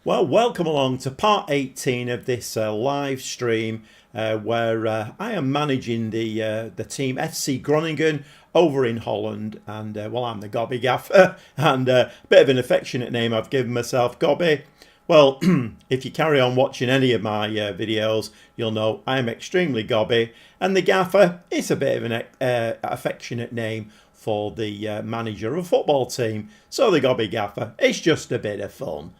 Well, welcome along to part 18 of this live stream where I am managing the team FC Groningen over in Holland. And, well, I'm the Gobby Gaffer, and a bit of an affectionate name I've given myself, Gobby. Well, if you carry on watching any of my videos, you'll know I am extremely Gobby. And the Gaffer is a bit of an affectionate name for the manager of a football team. So the Gobby Gaffer, it's just a bit of fun.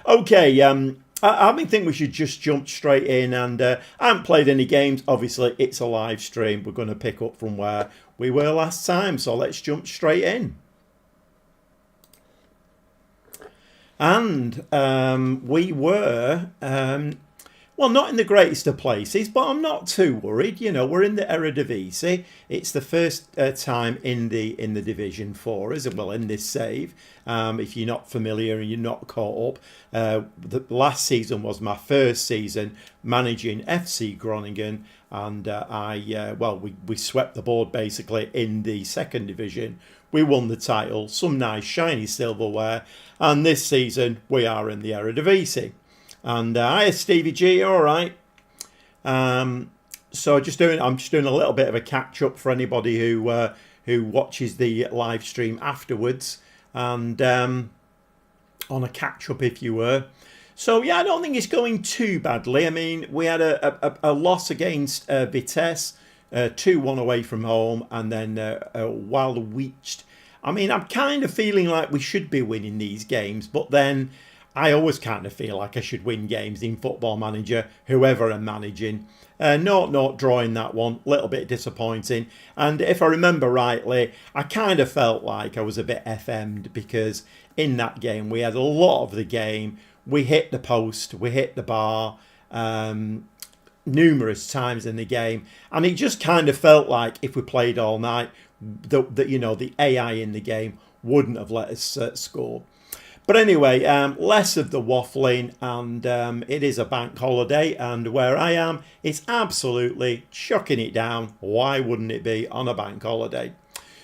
Okay, I think we should just jump straight in, and I haven't played any games. Obviously, it's a live stream. We're going to pick up from where we were last time, so let's jump straight in. And we were, well, not in the greatest of places, but I'm not too worried. You know, we're in the Eredivisie. It's the first time in the Division 4, as well, in this save. If you're not familiar and you're not caught up, the last season was my first season managing FC Groningen, and we swept the board basically in the second division. We won the title, some nice shiny silverware, and this season we are in the Eredivisie. And hiya Stevie G, all right. So I'm just doing a little bit of a catch up for anybody who watches the live stream afterwards, and on a catch up, if you were. So yeah, I don't think it's going too badly. I mean, we had a loss against Vitesse, 2-1 away from home, and then while reached. I mean, I'm kind of feeling like we should be winning these games, but then I always kind of feel like I should win games in Football Manager, whoever I'm managing. 0-0 drawing that one, a little bit disappointing. And if I remember rightly, I kind of felt like I was a bit FM'd, because in that game we had a lot of the game. We hit the post, we hit the bar numerous times in the game. And it just kind of felt like if we played all night, the AI in the game wouldn't have let us score. But anyway, less of the waffling, and it is a bank holiday, and where I am, it's absolutely chucking it down. Why wouldn't it be on a bank holiday?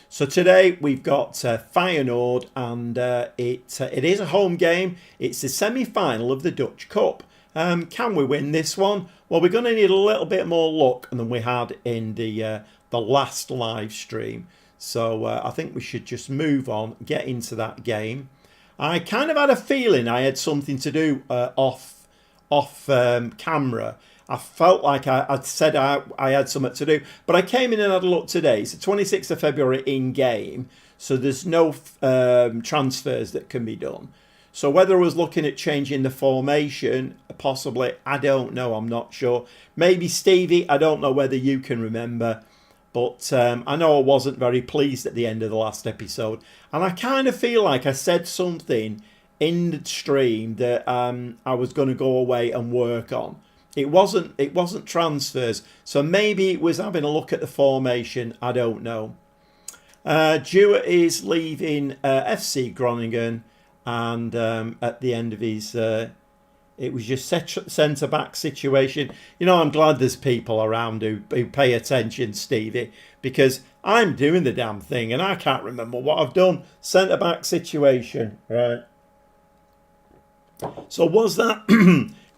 So today we've got Feyenoord, and it is a home game. It's the semi-final of the Dutch Cup. Can we win this one? Well, we're going to need a little bit more luck than we had in the last live stream. So I think we should just move on, get into that game. I kind of had a feeling I had something to do off camera. I felt like I'd said I had something to do, but I came in and had a look today. It's the 26th of February in game, so there's no transfers that can be done. So whether I was looking at changing the formation, possibly, I don't know. I'm not sure. Maybe Stevie, I don't know whether you can remember. But I know I wasn't very pleased at the end of the last episode. And I kind of feel like I said something in the stream that I was going to go away and work on. It wasn't transfers. So maybe it was having a look at the formation. I don't know. Dewar is leaving FC Groningen. And at the end of his... it was just centre-back situation. You know, I'm glad there's people around who pay attention, Stevie, because I'm doing the damn thing and I can't remember what I've done. Centre-back situation, right? So was that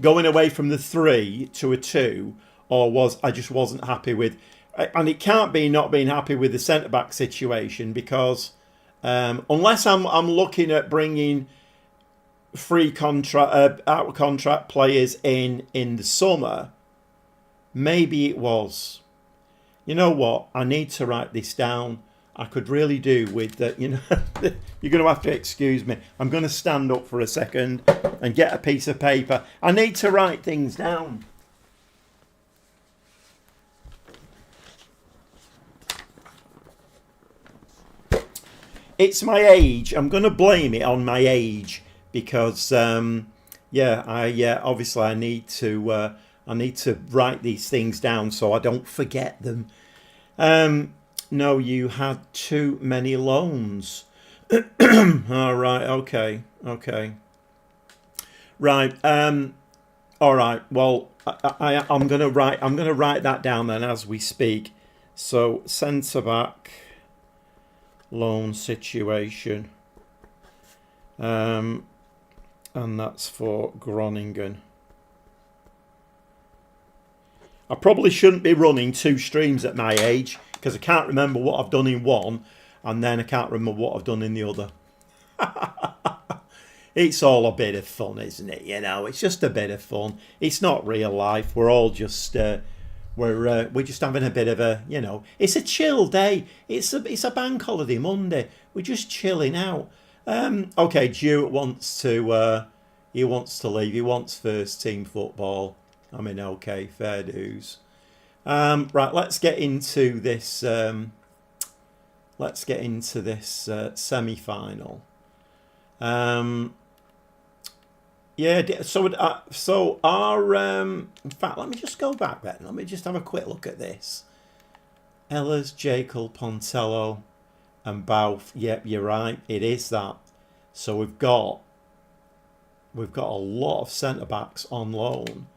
going away from the 3 to a 2, or was I just wasn't happy with... And it can't be not being happy with the centre-back situation, because unless I'm looking at bringing free contract, out of contract players in the summer, maybe it was. You know what? I need to write this down. I could really do with that. You know, you're going to have to excuse me. I'm going to stand up for a second and get a piece of paper. I need to write things down. It's my age. I'm going to blame it on my age. Because obviously I need to write these things down so I don't forget them. No, you had too many loans. All right, okay, right. All right. Well, I'm gonna write that down then as we speak. So centre back loan situation. And that's for Groningen. I probably shouldn't be running 2 streams at my age because I can't remember what I've done in one and then I can't remember what I've done in the other. It's all a bit of fun, isn't it? You know, it's just a bit of fun. It's not real life. We're all just we're just having a bit of a, you know, it's a chill day. It's a bank holiday Monday. We're just chilling out. Okay, Duke wants to leave. He wants first team football. I mean, okay, fair dues. Right, let's get into this. Semi-final. Yeah. So our. In fact, let me just go back then. Let me just have a quick look at this. Ehlers, Jekyll, Pontello, and Bouth. Yep, you're right. It is that. So we've got a lot of centre backs on loan.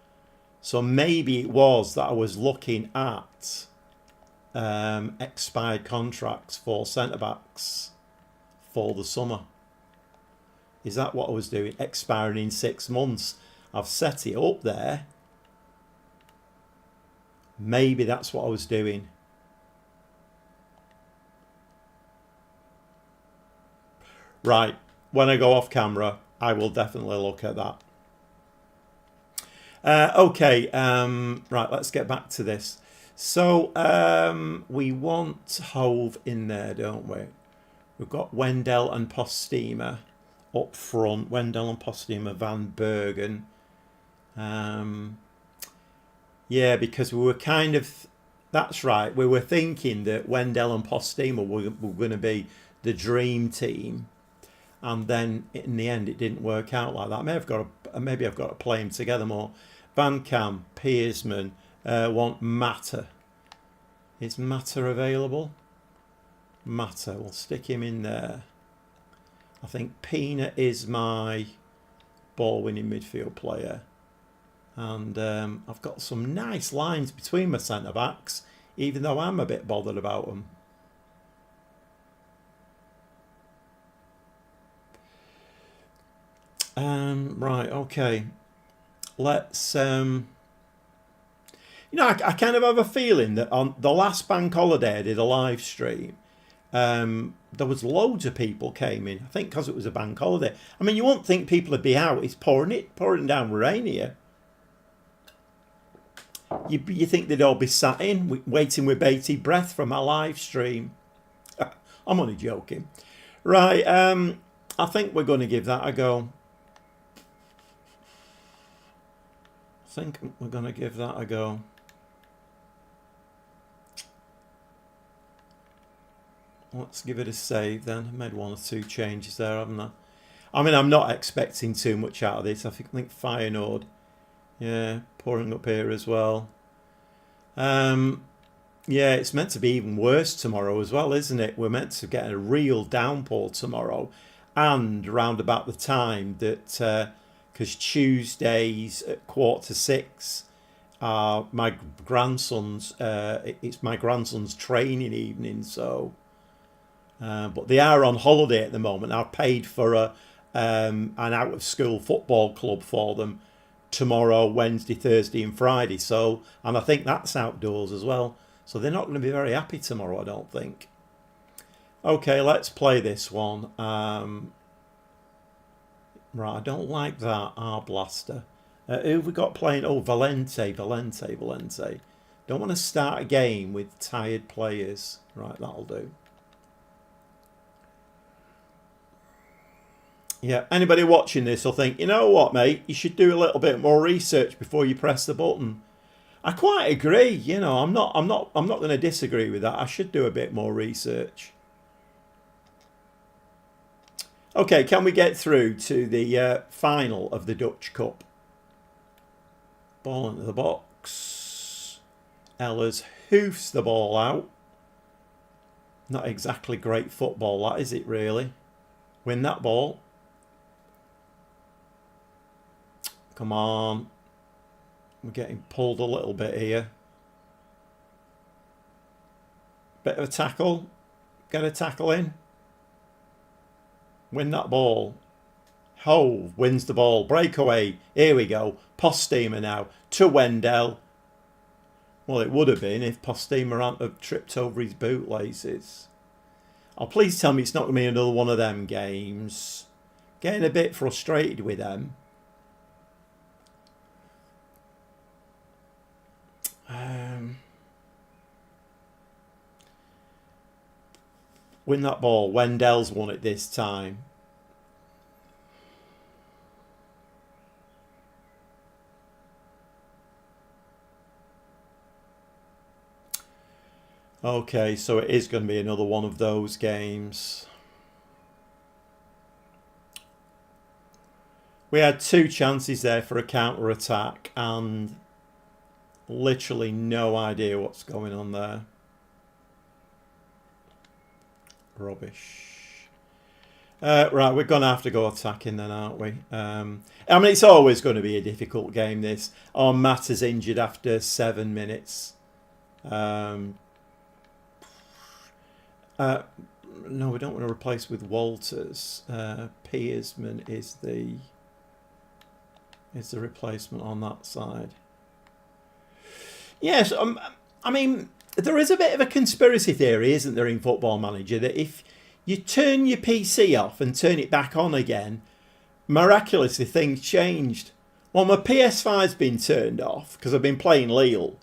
So maybe it was that I was looking at expired contracts for centre backs for the summer. Is that what I was doing? Expiring in 6 months. I've set it up there. Maybe that's what I was doing. Right. When I go off camera, I will definitely look at that. Okay. Right. Let's get back to this. So we want Hove in there, don't we? We've got Wendell and Postema up front. Wendell and Postema, Van Bergen. Yeah, because we were kind of... That's right. We were thinking that Wendell and Postema were going to be the dream team. And then in the end, it didn't work out like that. Maybe I've got to play them together more. Van Kam, Pearsman, want Matter. Is Matter available? Matter, we'll stick him in there. I think Pina is my ball-winning midfield player. And I've got some nice lines between my centre-backs, even though I'm a bit bothered about them. Right, okay. Let's... you know, I kind of have a feeling that on the last bank holiday I did a live stream, there was loads of people came in. I think because it was a bank holiday. I mean, you wouldn't think people would be out. It's pouring down rain here. You think they'd all be sat in, waiting with bated breath for my live stream. I'm only joking. Right, I think we're going to give that a go. Let's give it a save then. I made 1 or 2 changes there, haven't I? I mean, I'm not expecting too much out of this. I think Feyenoord, yeah, pouring up here as well. Yeah, it's meant to be even worse tomorrow as well, isn't it? We're meant to get a real downpour tomorrow, and round about the time that, because Tuesdays at 5:45 are my grandson's. It's my grandson's training evening, so. But they are on holiday at the moment. I've paid for an out-of-school football club for them tomorrow, Wednesday, Thursday and Friday. So, and I think that's outdoors as well. So they're not going to be very happy tomorrow, I don't think. Okay, let's play this one. Right, I don't like that. Blaster. Who have we got playing? Oh, Valente. Don't want to start a game with tired players. Right, that'll do. Yeah, anybody watching this will think, you know what, mate, you should do a little bit more research before you press the button. I quite agree. You know, I'm not going to disagree with that. I should do a bit more research. Okay, can we get through to the final of the Dutch Cup? Ball into the box. Ehlers hoofs the ball out. Not exactly great football, that is it really? Win that ball. Come on. We're getting pulled a little bit here. Bit of a tackle. Get a tackle in. Win that ball. Hove wins the ball. Breakaway. Here we go. Postema now to Wendell. Well, it would have been if Postema hadn't have tripped over his bootlaces. Oh, please tell me it's not going to be another one of them games. Getting a bit frustrated with them. Win that ball. Wendell's won it this time. Okay, so it is going to be another one of those games. We had 2 chances there for a counter-attack and literally no idea what's going on there. Rubbish. Right, we're going to have to go attacking then, aren't we? I mean, it's always going to be a difficult game, this. Oh, Matt is injured after 7 minutes. No, we don't want to replace with Walters. Piersman is the replacement on that side. Yes, I mean, there is a bit of a conspiracy theory, isn't there, in Football Manager, that if you turn your PC off and turn it back on again, miraculously things changed. Well, my PS5's been turned off because I've been playing Lille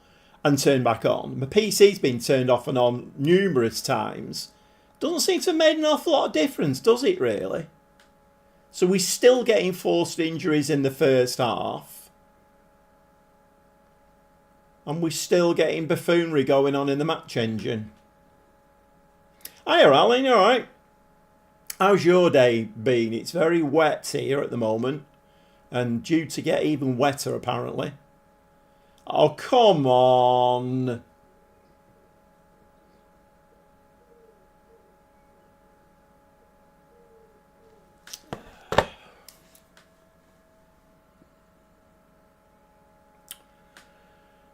and turned back on. My PC's been turned off and on numerous times. Doesn't seem to have made an awful lot of difference, does it really? So we're still getting forced injuries in the first half. And we're still getting buffoonery going on in the match engine. Hiya, Alan, you alright? How's your day been? It's very wet here at the moment. And due to get even wetter, apparently. Oh, come on.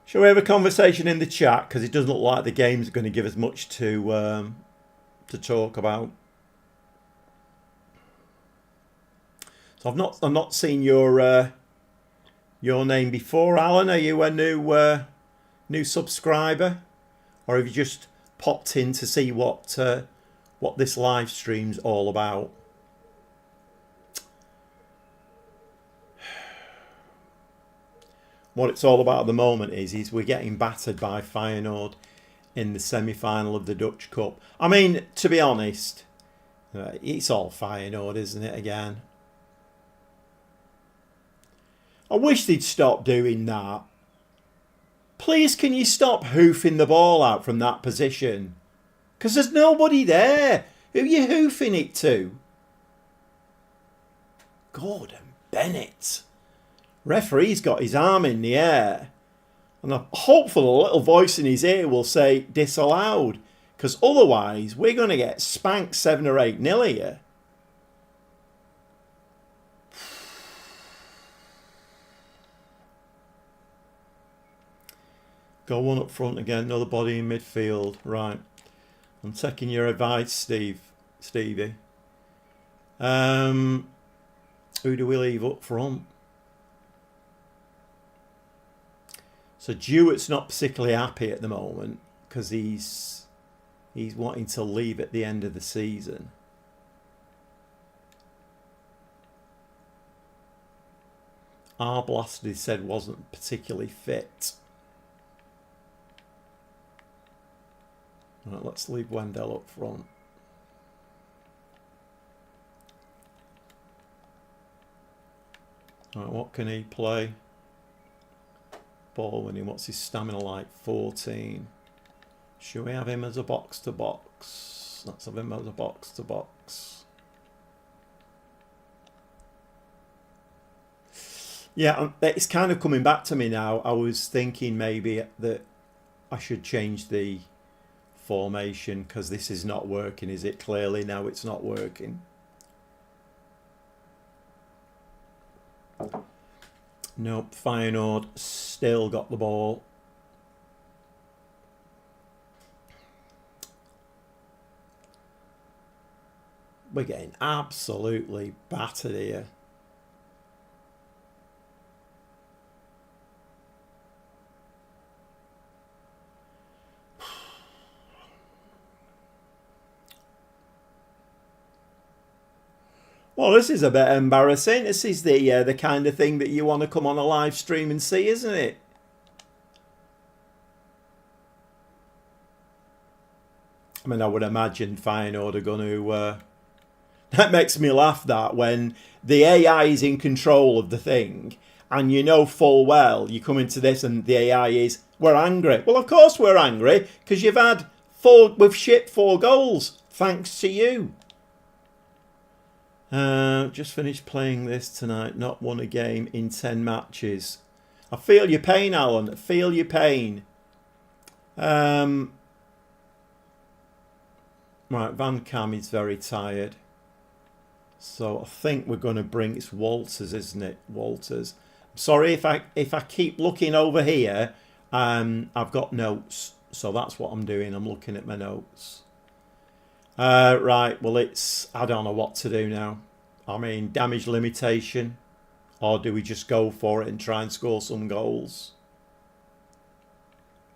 Shall we have a conversation in the chat? Because it doesn't look like the game's going to give us much to talk about. So I've not seen your name before, Alan. Are you a new subscriber, or have you just popped in to see what this live stream's all about? What it's all about at the moment is we're getting battered by Feyenoord in the semi-final of the Dutch Cup. I mean, to be honest, it's all Feyenoord, isn't it, again? I wish they'd stop doing that. Please, can you stop hoofing the ball out from that position? Because there's nobody there. Who are you hoofing it to? Gordon Bennett. Referee's got his arm in the air. And I'm hopeful a little voice in his ear will say disallowed. Because otherwise, we're going to get spanked 7 or 8-0 here. Go one up front again, another body in midfield. Right. I'm taking your advice, Stevie. Who do we leave up front? So Dewart's not particularly happy at the moment because he's wanting to leave at the end of the season. Arblasted, he said, wasn't particularly fit. Right, let's leave Wendell up front. Right, what can he play? Ball winning. What's his stamina like? 14. Should we have him as a box-to-box? Let's have him as a box-to-box. Yeah, it's kind of coming back to me now. I was thinking maybe that I should change the formation because this is not working, is it? Clearly now it's not working. Nope, Feyenoord still got the ball. We're getting absolutely battered here. Well, this is a bit embarrassing. This is the kind of thing that you want to come on a live stream and see, isn't it? I mean, I would imagine Feyenoord are going to... that makes me laugh, that, when the AI is in control of the thing, and you know full well you come into this and the AI is, we're angry. Well, of course we're angry, because we've shipped 4 goals, thanks to you. Just finished playing this tonight, not won a game in 10 matches. I feel your pain, Alan, I feel your pain. Right, Van Cam is very tired. So I think we're going to bring... It's Walters, isn't it? Walters. I'm sorry if I keep looking over here. I've got notes. So that's what I'm doing. I'm looking at my notes. Right, well, I don't know what to do now. I mean, damage limitation. Or do we just go for it and try and score some goals?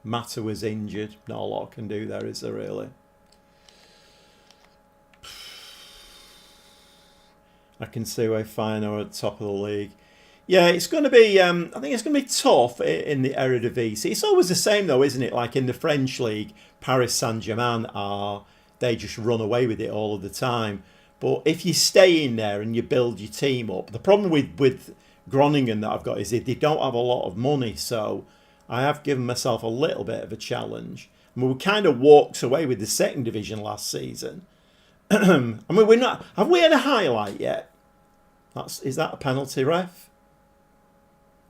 Mata was injured. Not a lot I can do there, is there really? I can see we're Feyenoord at the top of the league. Yeah, it's going to be... I think it's going to be tough in the Eredivisie. It's always the same though, isn't it? Like in the French league, Paris Saint-Germain they just run away with it all of the time. But if you stay in there and you build your team up... The problem with Groningen that I've got is they don't have a lot of money. So I have given myself a little bit of a challenge. I mean, we kind of walked away with the second division last season. I mean, we're not... Have we had a highlight yet? Is that a penalty, ref?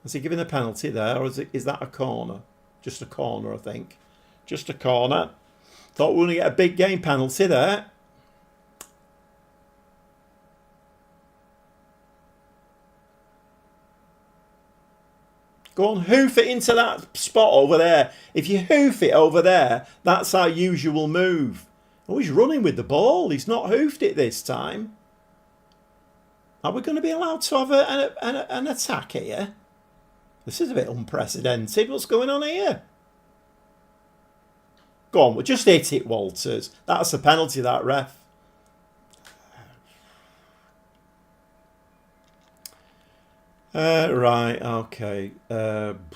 Has he given a penalty there, or is that a corner? Just a corner, I think. Just a corner. Thought we were going to get a big game penalty there. Go on, hoof it into that spot over there. If you hoof it over there, that's our usual move. Oh, he's running with the ball. He's not hoofed it this time. Are we going to be allowed to have an attack here? This is a bit unprecedented. What's going on here? Go on, we'll just hit it, Walters. That's a penalty, that, ref. Right, okay.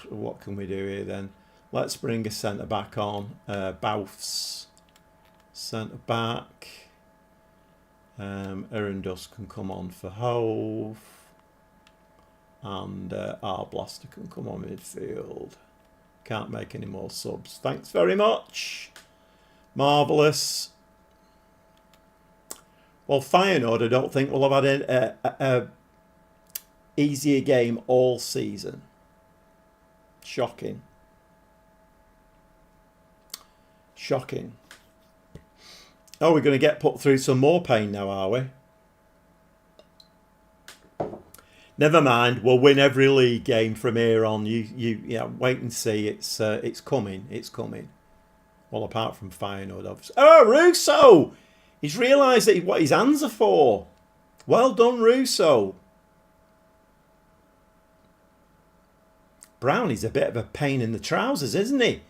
What can we do here then? Let's bring a centre-back on. Bouths. Centre-back. Erendus can come on for Hove. And Arblaster can come on midfield. Can't make any more subs. Thanks very much. Marvellous. Well, Feyenoord, I don't think we'll have had a easier game all season. Shocking. Shocking. Oh, we're going to get put through some more pain now, are we? Never mind. We'll win every league game from here on. Yeah, wait and see. It's coming. It's coming. Well, apart from Feyenoord, obviously. Oh, Russo! He's realised that what his hands are for. Well done, Russo. Brownie's a bit of a pain in the trousers, isn't he?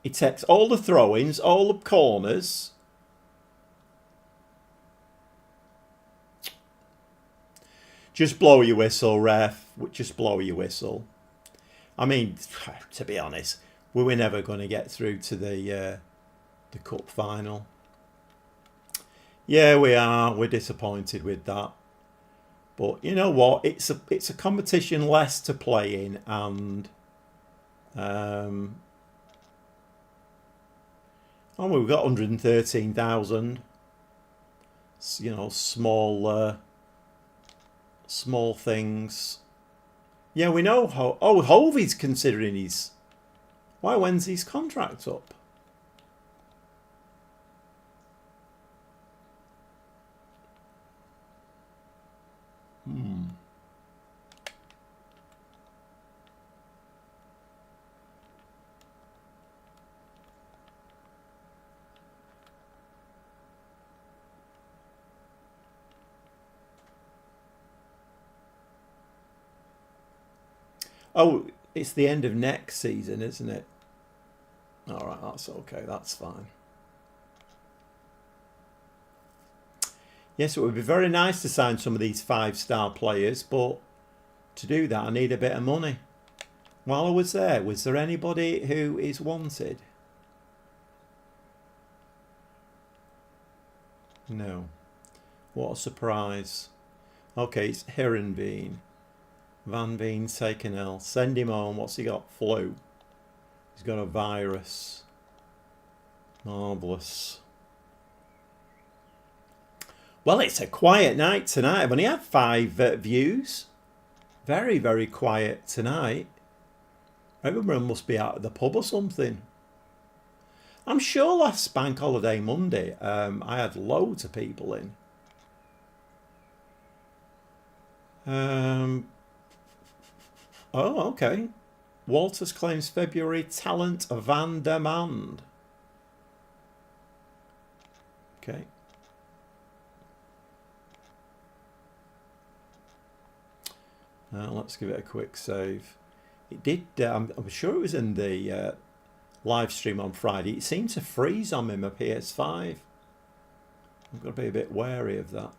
He takes all the throw-ins, all the corners. Just blow your whistle, ref. Just blow your whistle. I mean, to be honest, we were never going to get through to the cup final. Yeah, we are. We're disappointed with that. But you know what? It's a competition less to play in, and oh, we've got 113,000. You know, small things. Yeah, we know. Hovey's considering his. When's his contract up? Oh, it's the end of next season, isn't it? All right, that's okay. That's fine. Yes, it would be very nice to sign some of these 5-star players, but to do that I need a bit of money. While I was there anybody who is wanted? No. What a surprise. Okay, it's Herenveen. Van Veen's taken ill. Send him home. What's he got? Flu. He's got a virus. Marvellous. Well, it's a quiet night tonight. I've only had 5 views. Very, very quiet tonight. Everyone must be out at the pub or something. I'm sure last Bank Holiday Monday I had loads of people in. Oh, okay. Walters claims February talent van demand. Okay. Let's give it a quick save. It did. I'm sure it was in the live stream on Friday. It seemed to freeze on me, my PS5. I've got to be a bit wary of that.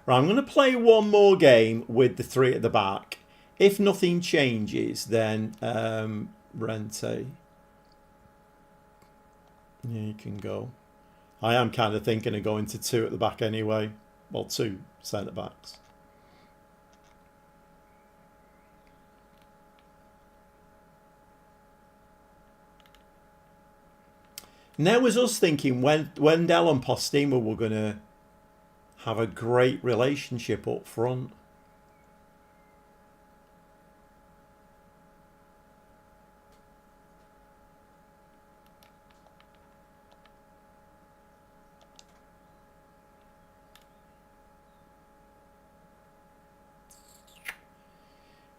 Right, I'm going to play one more game with the 3 at the back. If nothing changes, then Rente. Yeah, you can go. I am kind of thinking of going to 2 at the back anyway. Well, 2 centre backs. And that was us thinking when Wendell and Postema were going to have a great relationship up front.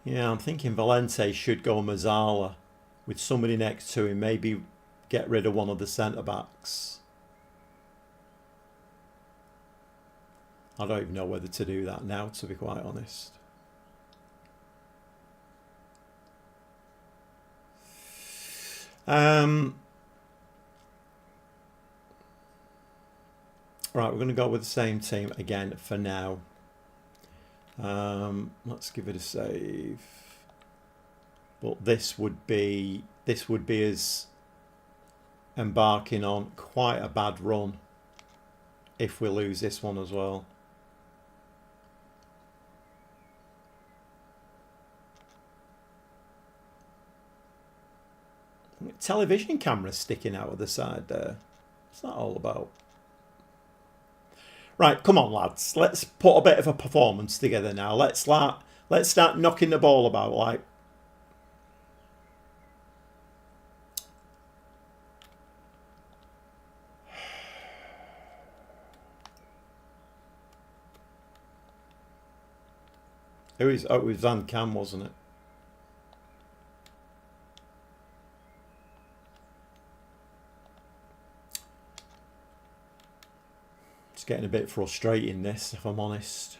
Yeah, I'm thinking Valente should go Mazzala with somebody next to him. Maybe get rid of one of the centre-backs. I don't even know whether to do that now, to be quite honest. Right, we're going to go with the same team again for now. Let's give it a save. But this would be us embarking on quite a bad run if we lose this one as well. Television camera sticking out of the side there. What's that all about? Right, come on, lads. Let's put a bit of a performance together now. Let's start knocking the ball about like. Oh, it was Van Cam, wasn't it? It's getting a bit frustrating, this, if I'm honest.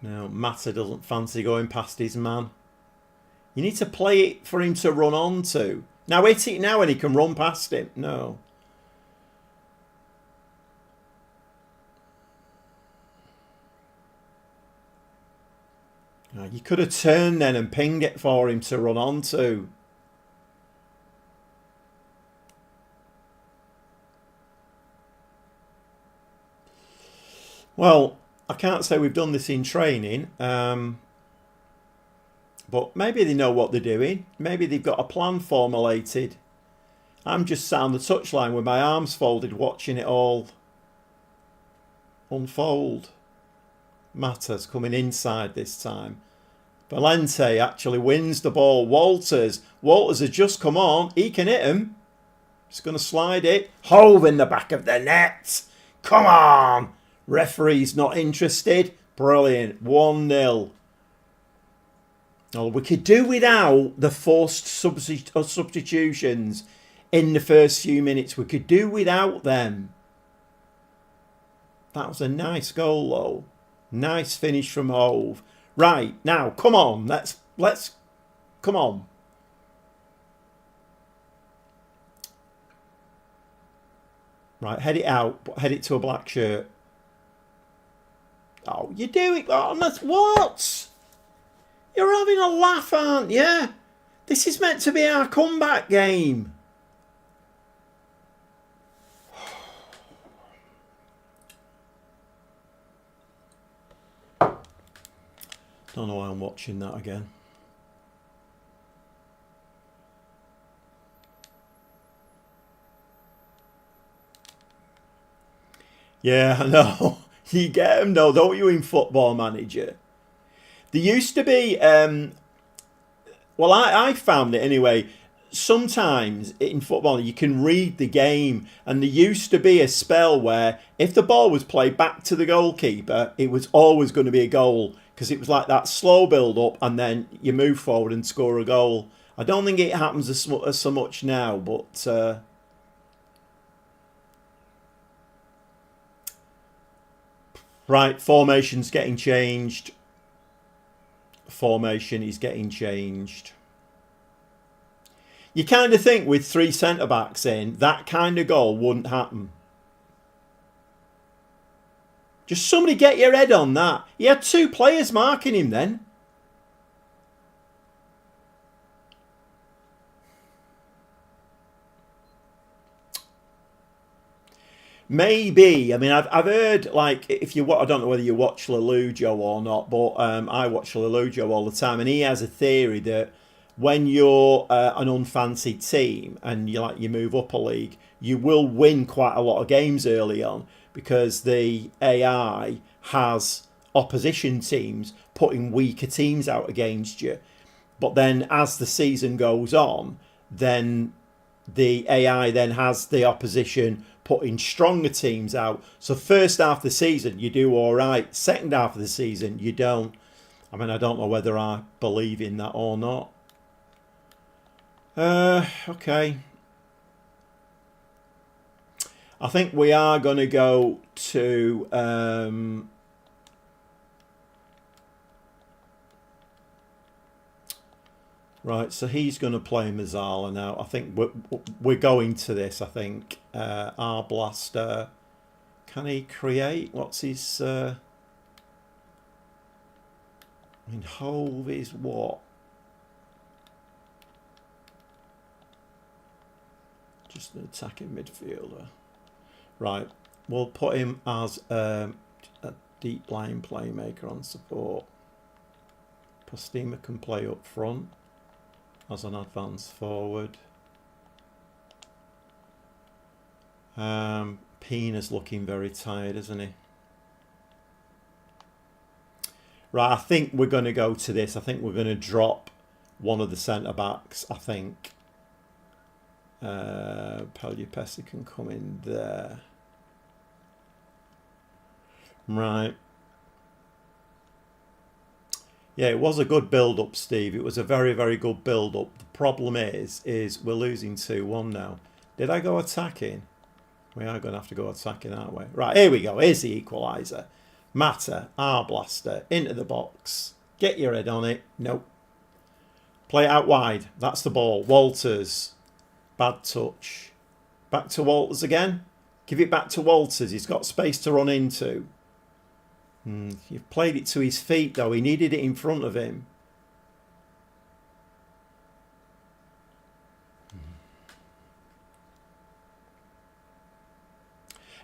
No, Mata doesn't fancy going past his man. You need to play it for him to run on to. Now hit it now and he can run past him. No. You could have turned then and pinged it for him to run on to. Well, I can't say we've done this in training, but maybe they know what they're doing. Maybe they've got a plan formulated. I'm just sat on the touchline with my arms folded, watching it all unfold. Mata's coming inside this time. Valente actually wins the ball. Walters has just come on. He can hit him. He's going to slide it. Hove in the back of the net. Come on. Referee's not interested. Brilliant. 1-0. Oh, we could do without the forced substitutions in the first few minutes. We could do without them. That was a nice goal, though. Nice finish from Hove. Right, now, come on. Let's come on. Right, head it out, but head it to a black shirt. Oh, you do it on us. What? You're having a laugh, aren't you? This is meant to be our comeback game. Don't know why I'm watching that again. Yeah, I know. You get them though, don't you, in Football Manager? There used to be, well, I found it anyway, sometimes in football you can read the game, and there used to be a spell where if the ball was played back to the goalkeeper, it was always going to be a goal, because it was like that slow build-up and then you move forward and score a goal. I don't think it happens as so much now, but... Right, formation's getting changed. Formation is getting changed. You kind of think with 3 centre-backs in, that kind of goal wouldn't happen. Just somebody get your head on that. He had 2 players marking him then. Maybe. I mean, I've heard, like, if you, I don't know whether you watch Lelujo or not, but I watch Lelujo all the time, and he has a theory that when you're an unfancied team and you move up a league, you will win quite a lot of games early on, because the AI has opposition teams putting weaker teams out against you. But then as the season goes on, then the AI then has the opposition putting stronger teams out. So first half of the season you do all right, second half of the season you don't. I mean, I don't know whether I believe in that or not. Okay. I think we are going to go to right, so he's going to play Mazzala now. I think we're going to this, I think. Our Blaster. Can he create? What's his... I mean, Hove is what? Just an attacking midfielder. Right, we'll put him as a deep line playmaker on support. Postima can play up front as an advance forward. Pina's looking very tired, isn't he? Right, I think we're going to go to this. I think we're going to drop one of the centre-backs, I think. Pagliapesi can come in there. Right. Yeah, it was a good build-up, Steve. It was a very, very good build-up. The problem is we're losing 2-1 now. Did I go attacking? We are going to have to go attacking, aren't we? Right, here we go. Here's the equaliser. Mata, our Blaster, into the box. Get your head on it. Nope. Play it out wide. That's the ball. Walters. Bad touch. Back to Walters again. Give it back to Walters. He's got space to run into. You've played it to his feet, though. He needed it in front of him.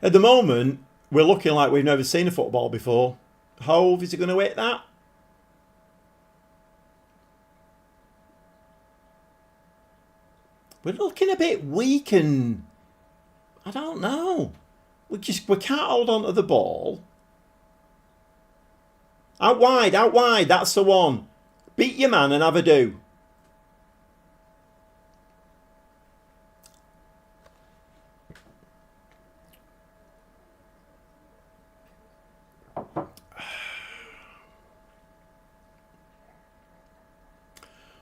At the moment, we're looking like we've never seen a football before. Hove, is he going to hit that? We're looking a bit weak, and I don't know. We can't hold on to the ball. Out wide, that's the one. Beat your man and have a do.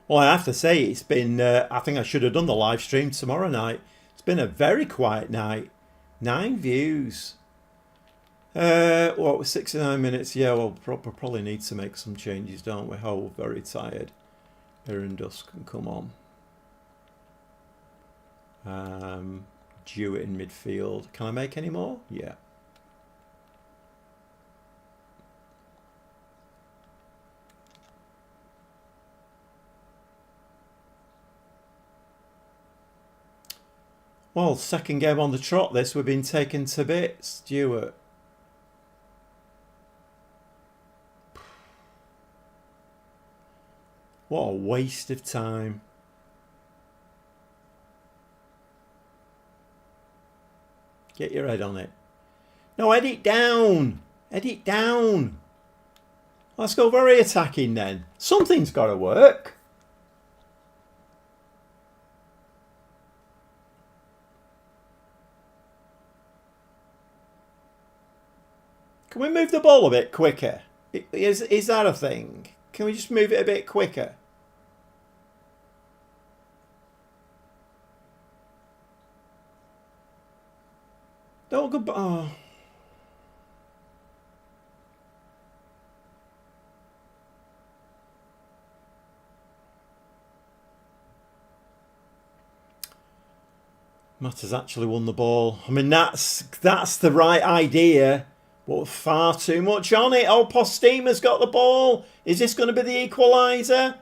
Well, I have to say, it's been... I think I should have done the live stream tomorrow night. been a very quiet night. 9 views. What, 69 minutes? Yeah, well, probably need to make some changes, don't we? Oh, very tired. Aaron Dusk can come on. Jewett in midfield. Can I make any more? Yeah. Well, second game on the trot this. We've been taken to bits. Stewart. What a waste of time. Get your head on it. No, edit down. Edit down. Let's go very attacking then. Something's got to work. Can we move the ball a bit quicker? Is that a thing? Can we just move it a bit quicker? Don't go. Oh. Matt has actually won the ball. I mean, that's the right idea. But far too much on it. Oh, Postema's got the ball. Is this going to be the equaliser?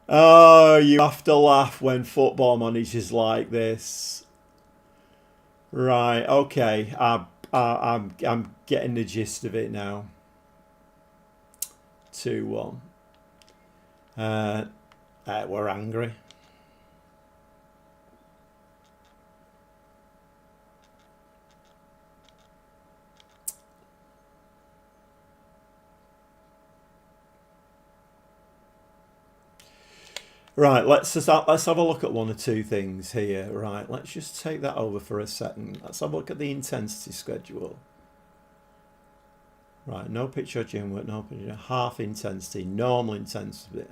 Oh, you have to laugh when football manages like this. Right, okay. I'm getting the gist of it now. 2-1. We're angry. Right, let's have a look at one or two things here. Right, let's just take that over for a second. Let's have a look at the intensity schedule. Right, no pitch or gym work, no pitch, half intensity, normal intensity.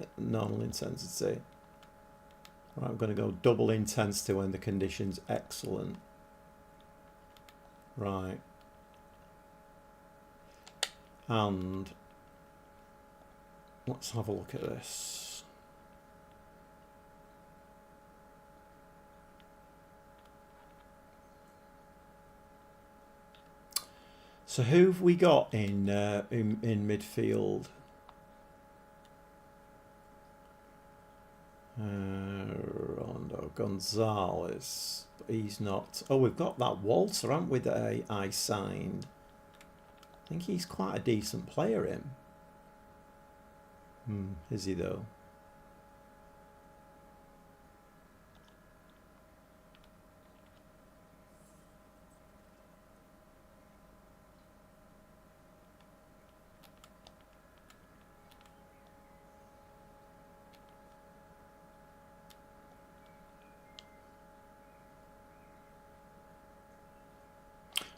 Right, I'm going to go double intensity when the condition's excellent. Right. And let's have a look at this. So who have we got in midfield? Rondo Gonzalez. He's not. Oh, we've got that Walter, haven't we? That I signed. I think he's quite a decent player. Is he though?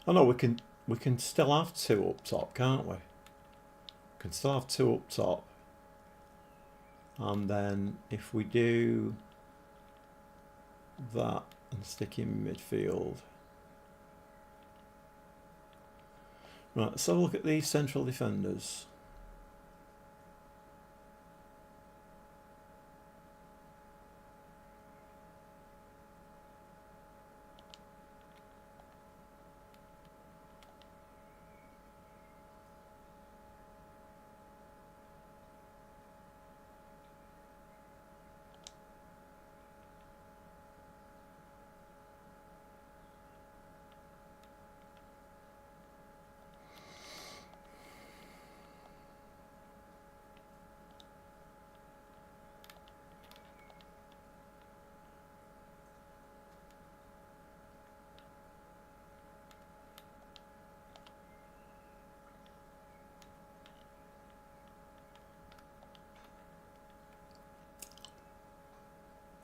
Oh no, we can still have 2 up top, can't we? We can still have 2 up top. And then if we do that and stick in midfield. Right, let's have a look at these central defenders.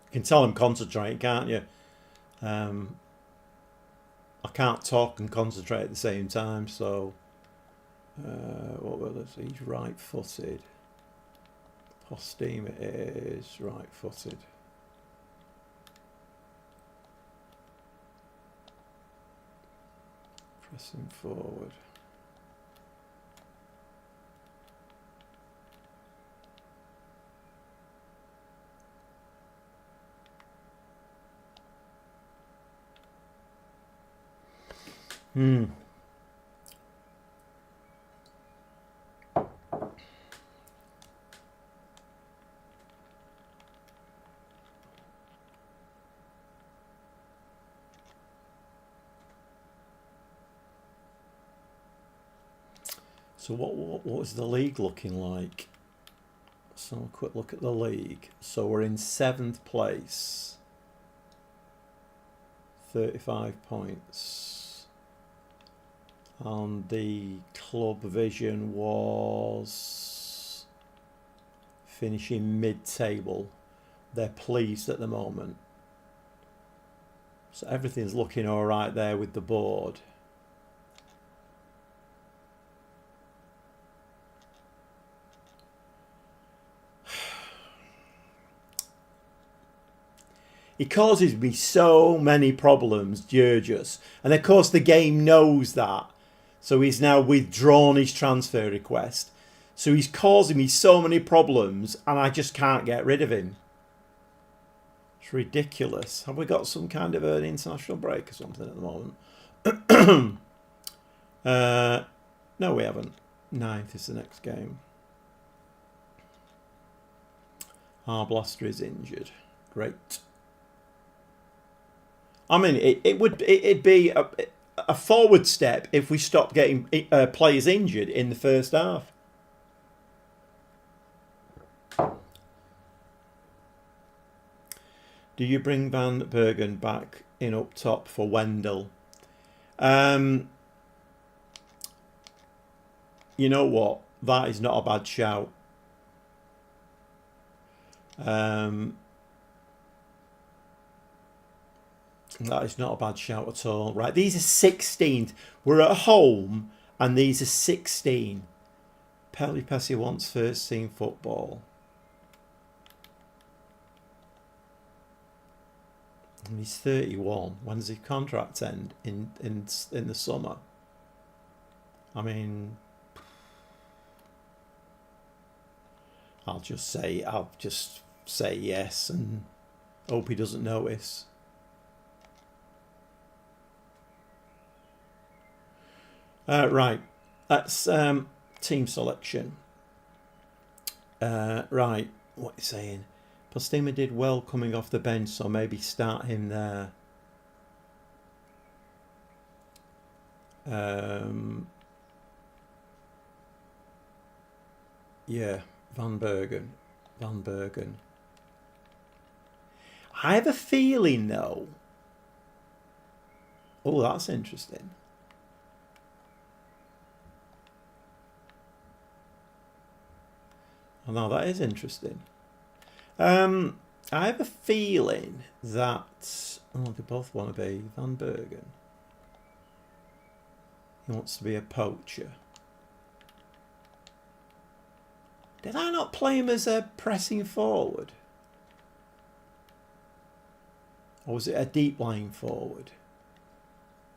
You can tell I'm concentrating, can't you? I can't talk and concentrate at the same time, so what will this? He's right-footed. Postema is right-footed. Pressing forward. So what was the league looking like? So a quick look at the league. So we're in 7th place. 35 points. And the club vision was finishing mid-table. They're pleased at the moment. So everything's looking all right there with the board. He causes me so many problems, Georgios. And of course the game knows that. So he's now withdrawn his transfer request. So he's causing me so many problems and I just can't get rid of him. It's ridiculous. Have we got some kind of an international break or something at the moment? No, we haven't. 9th is the next game. Arblaster is injured. Great. I mean, it'd be a forward step if we stopped getting players injured in the first half. Do you bring Van Bergen back in up top for Wendell? You know what? That is not a bad shout. That is not a bad shout at all. Right, these are 16th. We're at home, and these are 16. Pelly Pessi wants first team football. And he's 31. When does his contract end? In the summer. I mean, I'll just say yes and hope he doesn't notice. Right, that's team selection. Right, what are you saying? Postema did well coming off the bench, so maybe start him there. Yeah, Van Bergen. I have a feeling though. Oh, that's interesting. Oh, no, that is interesting. I have a feeling that they both want to be Van Bergen. He wants to be a poacher. Did I not play him as a pressing forward? Or was it a deep line forward?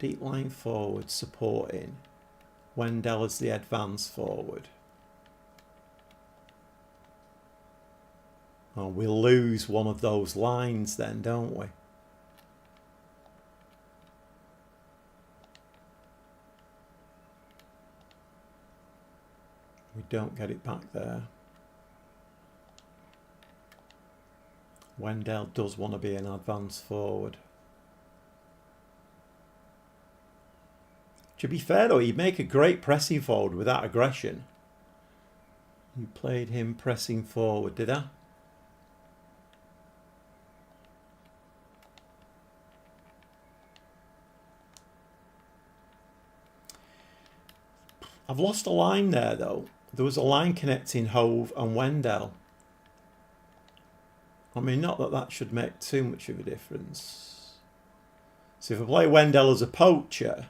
Deep line forward supporting. Wendell as the advance forward. Oh, we'll lose one of those lines then, don't we? We don't get it back there. Wendell does want to be an advance forward. To be fair though, he'd make a great pressing forward with that aggression. You played him pressing forward, did I? I've lost a line there though. There was a line connecting Hove and Wendell. I mean, not that that should make too much of a difference. So if I play Wendell as a poacher,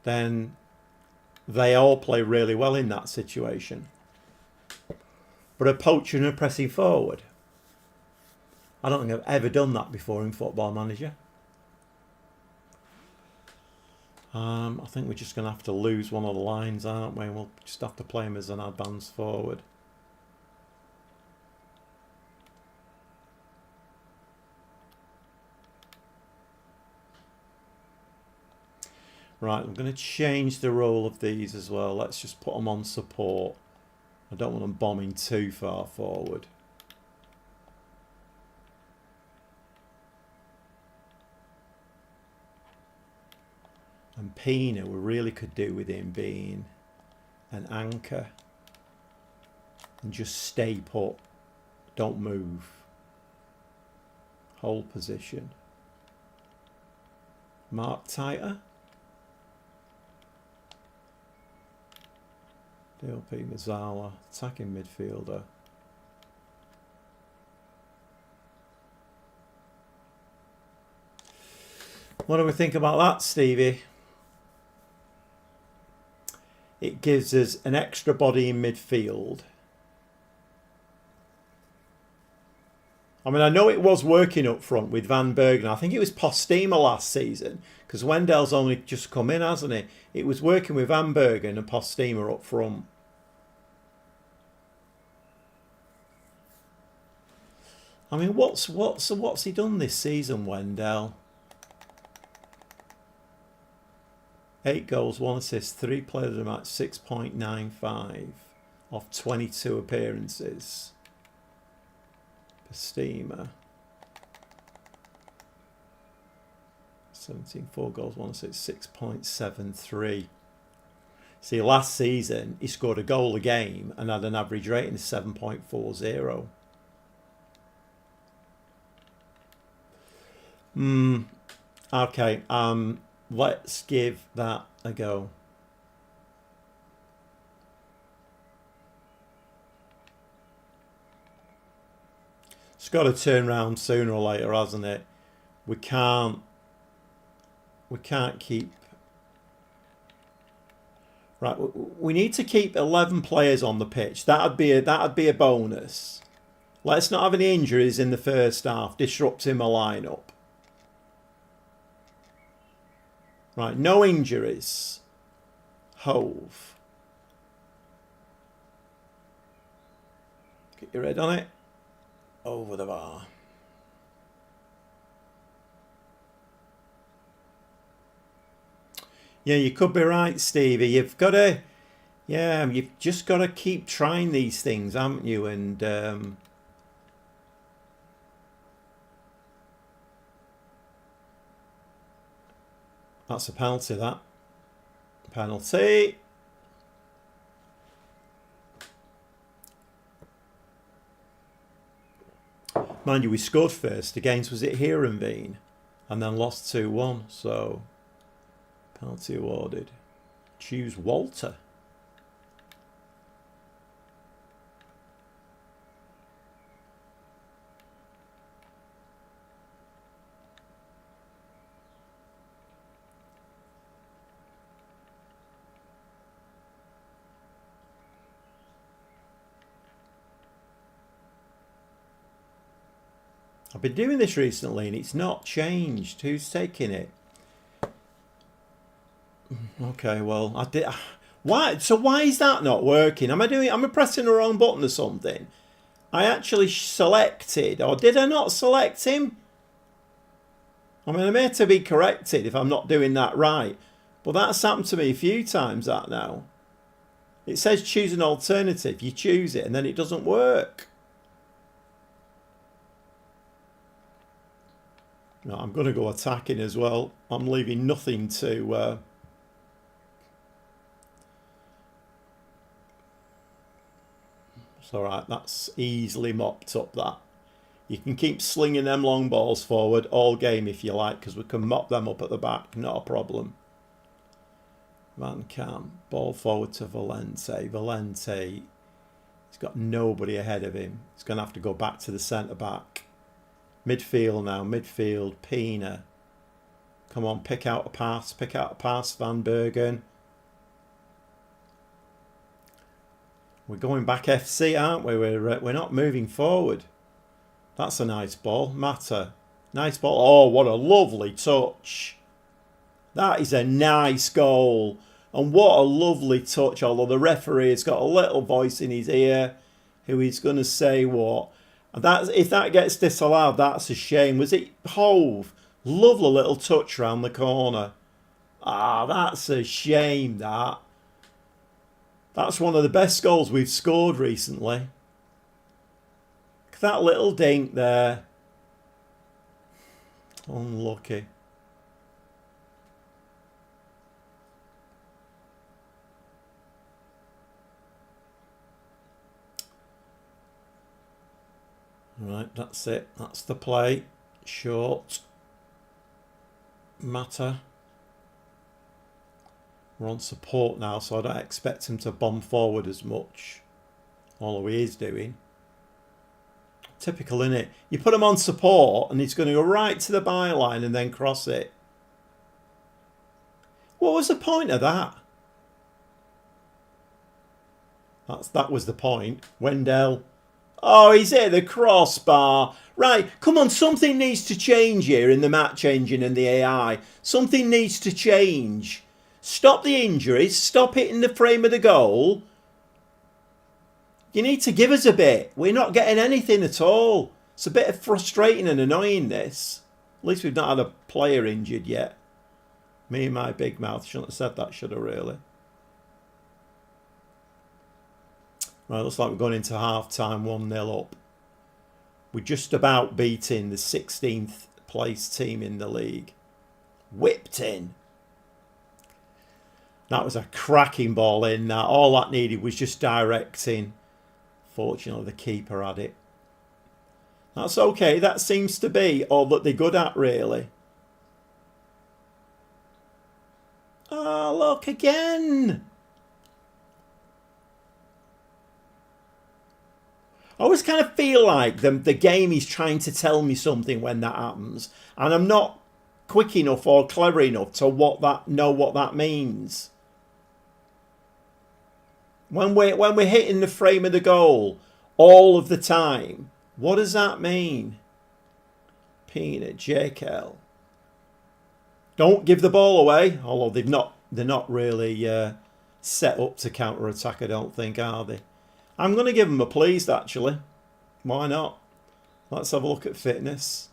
then they all play really well in that situation. but a poacher and a pressing forward. I don't think I've ever done that before in Football Manager. I think we're just going to have to lose one of the lines, aren't we? We'll just have to play him as an advance forward. Right, I'm going to change the role of these as well. Let's just put them on support. I don't want them bombing too far forward. And Pina, we really could do with him being an anchor. And just stay put. Don't move. Hold position. Mark tighter. DLP Mazzala, attacking midfielder. What do we think about that, Stevie? It gives us an extra body in midfield. I mean, I know it was working up front with Van Bergen. I think it was Postema last season, because Wendell's only just come in, hasn't he? It was working with Van Bergen and Postema up front. I mean, what's he done this season, Wendell? 8 goals, 1 assist, 3 players of the match, 6.95 off 22 appearances. Postema. 17, 4 goals, 1 assist, 6.73. See, last season he scored a goal a game and had an average rating of 7.40. Okay, let's give that a go. It's got to turn around sooner or later, hasn't it? We can't keep. Right, we need to keep 11 players on the pitch. That'd be a bonus. Let's not have any injuries in the first half, disrupting my lineup. Right, no injuries. Hove. Get your head on it. Over the bar. Yeah, you could be right, Stevie. You've got to, yeah, you've just got to keep trying these things, haven't you? And that's a penalty, that. Penalty. Mind you, we scored first against, was it Heerenveen? And then lost 2-1, so penalty awarded. Choose Walter. I've been doing this recently and it's not changed. Who's taking it? Okay, well, I did. Why? So why is that not working? Am I pressing the wrong button or something? I actually selected, or did I not select him? I mean, I may have to be corrected if I'm not doing that right. But that's happened to me a few times, that now. It says choose an alternative. You choose it and then it doesn't work. No, I'm going to go attacking as well. I'm leaving nothing to... It's alright, that's easily mopped up, that. You can keep slinging them long balls forward all game if you like, because we can mop them up at the back, not a problem. Van Kam, ball forward to Valente. Valente, he's got nobody ahead of him. He's going to have to go back to the centre-back. Midfield now, midfield, Pina. Come on, pick out a pass, Van Bergen. We're going back FC, aren't we? We're not moving forward. That's a nice ball. Mata. Nice ball. Oh, what a lovely touch. That is a nice goal. And what a lovely touch. Although the referee has got a little voice in his ear who is going to say what. If that gets disallowed, that's a shame. Was it Hove? Lovely little touch round the corner. Ah, that's a shame, that. That's one of the best goals we've scored recently. Look at that little dink there. Unlucky. Right, that's it. That's the play. Short. Mata. We're on support now, so I don't expect him to bomb forward as much. Although he is doing. Typical, innit? You put him on support and he's going to go right to the byline and then cross it. What was the point of that? That was the point. Wendell. Oh, he's hit the crossbar. Right, come on, something needs to change here in the match engine and the AI. Something needs to change. Stop the injuries. Stop hitting the frame of the goal. You need to give us a bit. We're not getting anything at all. It's a bit frustrating and annoying, this. At least we've not had a player injured yet. Me and my big mouth shouldn't have said that, should I really? Right, looks like we're going into half-time 1-0 up. We're just about beating the 16th place team in the league. Whipped in. That was a cracking ball in. All that needed was just directing. Fortunately, the keeper had it. That's okay. That seems to be all that they're good at, really. Oh, look again. I always kind of feel like the game is trying to tell me something when that happens. And I'm not quick enough or clever enough to know what that means. When we're hitting the frame of the goal all of the time, what does that mean? Peanut, JKL. Don't give the ball away. Although they're not really set up to counter-attack, I don't think, are they? I'm going to give them a pleased, actually. Why not? Let's have a look at fitness.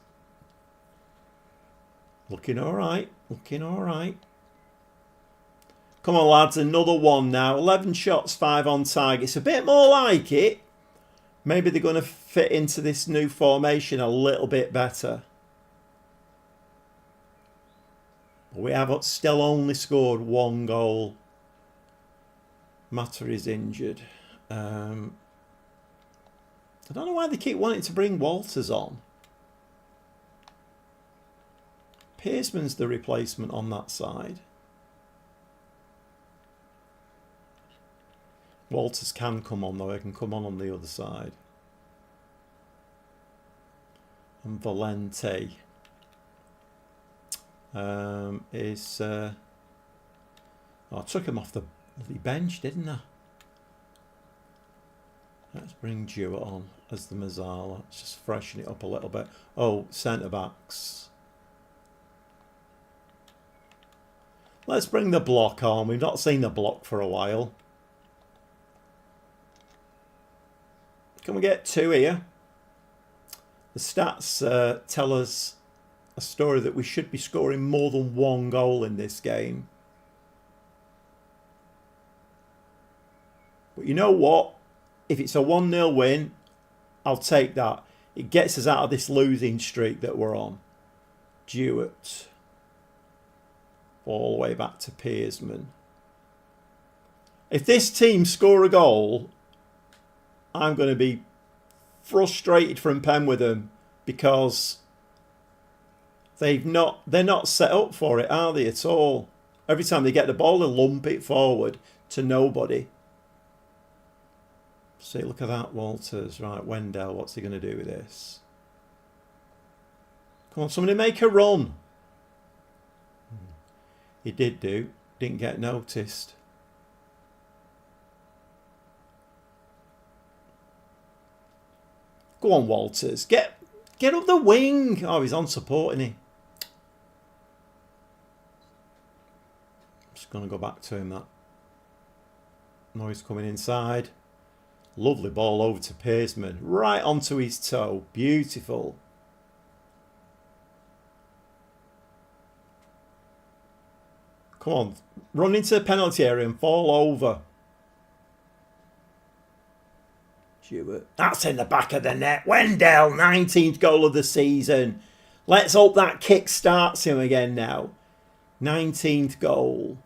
Looking all right. Looking all right. Come on, lads. Another one now. 11 shots, 5 on target. It's a bit more like it. Maybe they're going to fit into this new formation a little bit better. We have still only scored 1 goal. Mata is injured. I don't know why they keep wanting to bring Walters on. Pearceman's the replacement on that side. Walters can come on though. He can come on the other side. And Valente is... I took him off the bench, didn't I? Let's bring Jewett on as the Mazzala. Let's just freshen it up a little bit. Oh, centre-backs. Let's bring the block on. We've not seen the block for a while. Can we get 2 here? The stats tell us a story that we should be scoring more than 1 goal in this game. But you know what? If it's a 1-0 win, I'll take that. It gets us out of this losing streak that we're on. Jewett. All the way back to Pearceman. If this team score a goal, I'm going to be frustrated from pen with them because they're not set up for it, are they, at all? Every time they get the ball, they lump it forward to nobody. See, look at that, Walters. Right, Wendell, what's he going to do with this? Come on, somebody make a run. He didn't get noticed. Go on, Walters. Get up the wing. Oh, he's on support, isn't he? Just going to go back to him, that. No, he's coming inside. Lovely ball over to Pearceman. Right onto his toe. Beautiful. Come on. Run into the penalty area and fall over. Stewart. That's in the back of the net. Wendell, 19th goal of the season. Let's hope that kick starts him again now. 19th goal.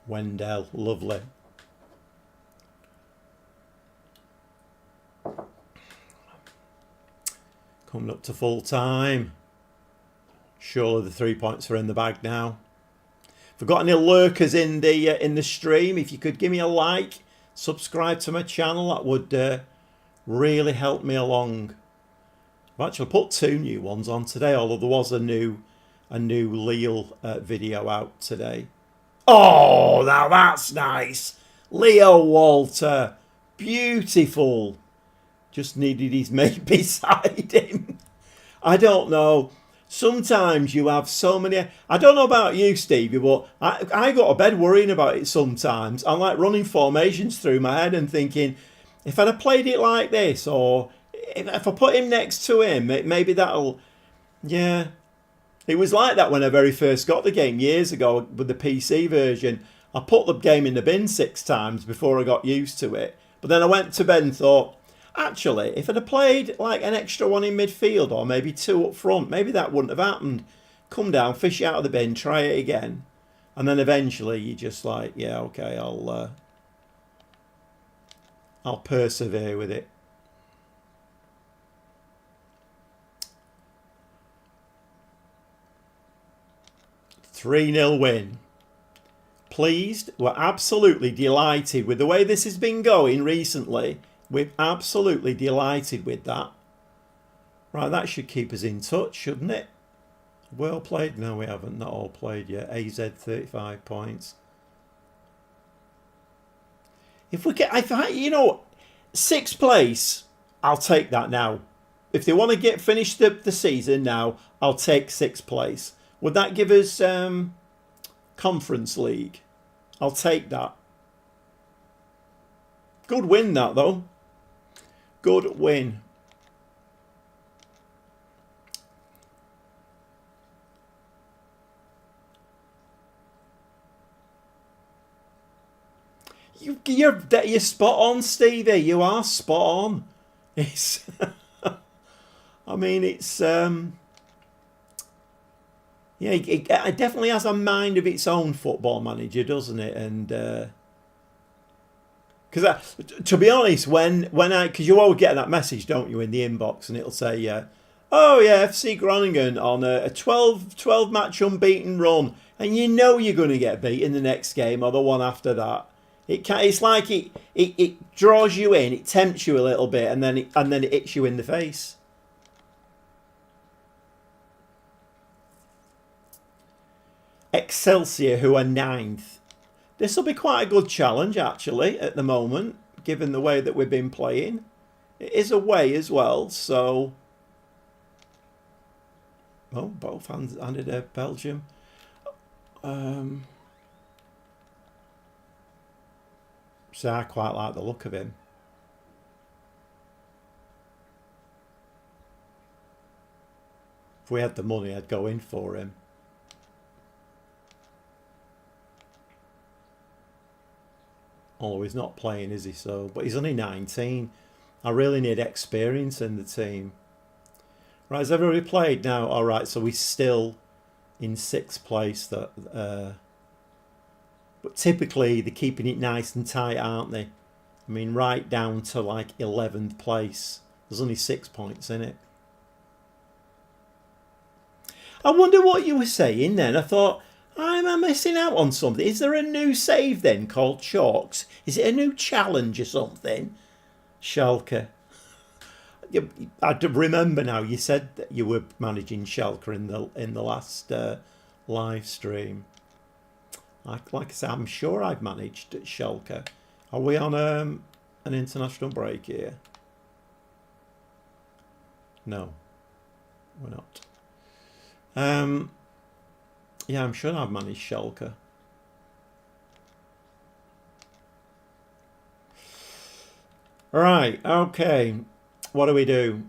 Wendell, lovely. Coming up to full time. Surely the 3 points are in the bag now. If we've got any lurkers in the stream, if you could give me a like, subscribe to my channel, that would really help me along. I've actually put 2 new ones on today, although there was a new Lille video out today. Oh, now that's nice. Leo Walter. Beautiful. Just needed his mate beside him. I don't know. Sometimes you have so many... I don't know about you, Stevie, but I got to bed worrying about it sometimes. I'm like running formations through my head and thinking, if I'd have played it like this, or if I put him next to him, maybe that'll... Yeah. It was like that when I very first got the game years ago with the PC version. I put the game in the bin 6 times before I got used to it. But then I went to bed and thought, actually, if I'd have played like an extra one in midfield or maybe 2 up front, maybe that wouldn't have happened. Come down, fish it out of the bin, try it again. And then eventually you're just like, yeah, okay, I'll persevere with it. "3-0 win. Pleased. We're absolutely delighted with the way this has been going recently. We're absolutely delighted with that. Right, that should keep us in touch, shouldn't it? Well played. No, we haven't. Not all played yet. AZ 35 points. If we get, you know, 6th place, I'll take that now. If they want to finish the season now, I'll take 6th place. Would that give us Conference League? I'll take that. Good win, that, though. Good win. You're spot on, Stevie. You are spot on. It's I mean, it's yeah, it definitely has a mind of its own, Football Manager, doesn't it? And because to be honest, because you always get that message, don't you, in the inbox, and it'll say, oh yeah, FC Groningen on a 12 match unbeaten run, and you know you're going to get beat in the next game or the one after that. It's like it draws you in, it tempts you a little bit, and then it hits you in the face. Excelsior, who are 9th. This will be quite a good challenge, actually, at the moment, given the way that we've been playing. It is away as well, so... Oh, both handed a Belgium. So I quite like the look of him. If we had the money, I'd go in for him. Although he's not playing, is he? So, but he's only 19. I really need experience in the team. Right, has everybody played now? All right, so we're still in 6th place. But typically they're keeping it nice and tight, aren't they? I mean, right down to like 11th place. There's only 6 points in it. I wonder what you were saying then. I thought, am I missing out on something? Is there a new save then called Chalks? Is it a new challenge or something? Schalke. I remember now. You said that you were managing Schalke in the last live stream. Like I said, I'm sure I've managed at Schalke. Are we on an international break here? No, we're not. Yeah, I'm sure I've managed Schalke. Right, okay. What do we do?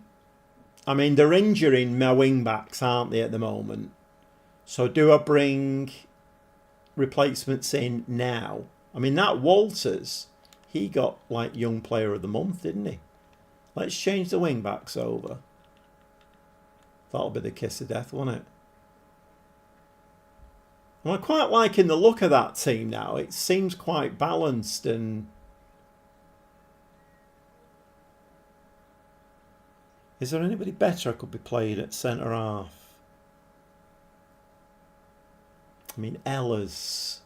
I mean, they're injuring my wing backs, aren't they, at the moment? So do I bring replacements in now? I mean, that Walters, he got like Young Player of the Month, didn't he? Let's change the wing backs over. That'll be the kiss of death, won't it? I'm quite liking the look of that team now. It seems quite balanced and... Is there anybody better I could be playing at centre half? I mean, Ella's...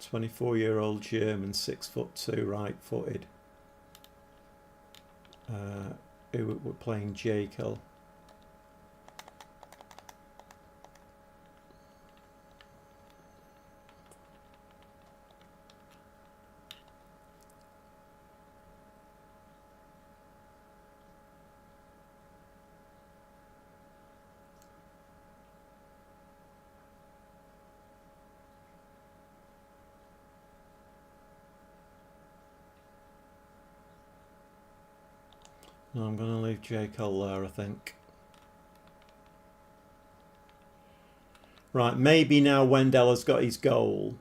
24-year-old German, 6'2", right-footed. Who we're playing Jekyll. No, I'm going to leave Jekyll there, I think. Right, maybe now Wendell has got his goal.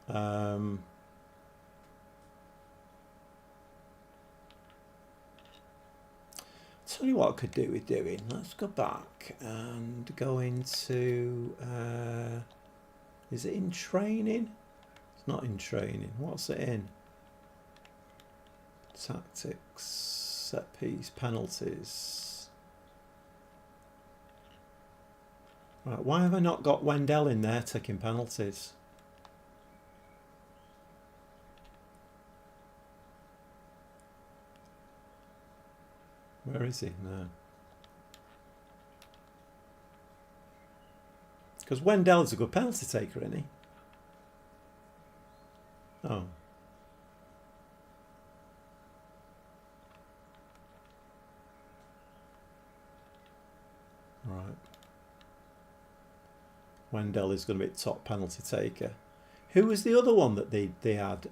Tell you what I could do with doing. Let's go back and go into... is it in training? It's not in training. What's it in? Tactics, set piece, penalties. Right, why have I not got Wendell in there taking penalties? Where is he? No. Because Wendell is a good penalty taker, isn't he? Oh. Right. Wendell is going to be top penalty taker. Who was the other one that they had?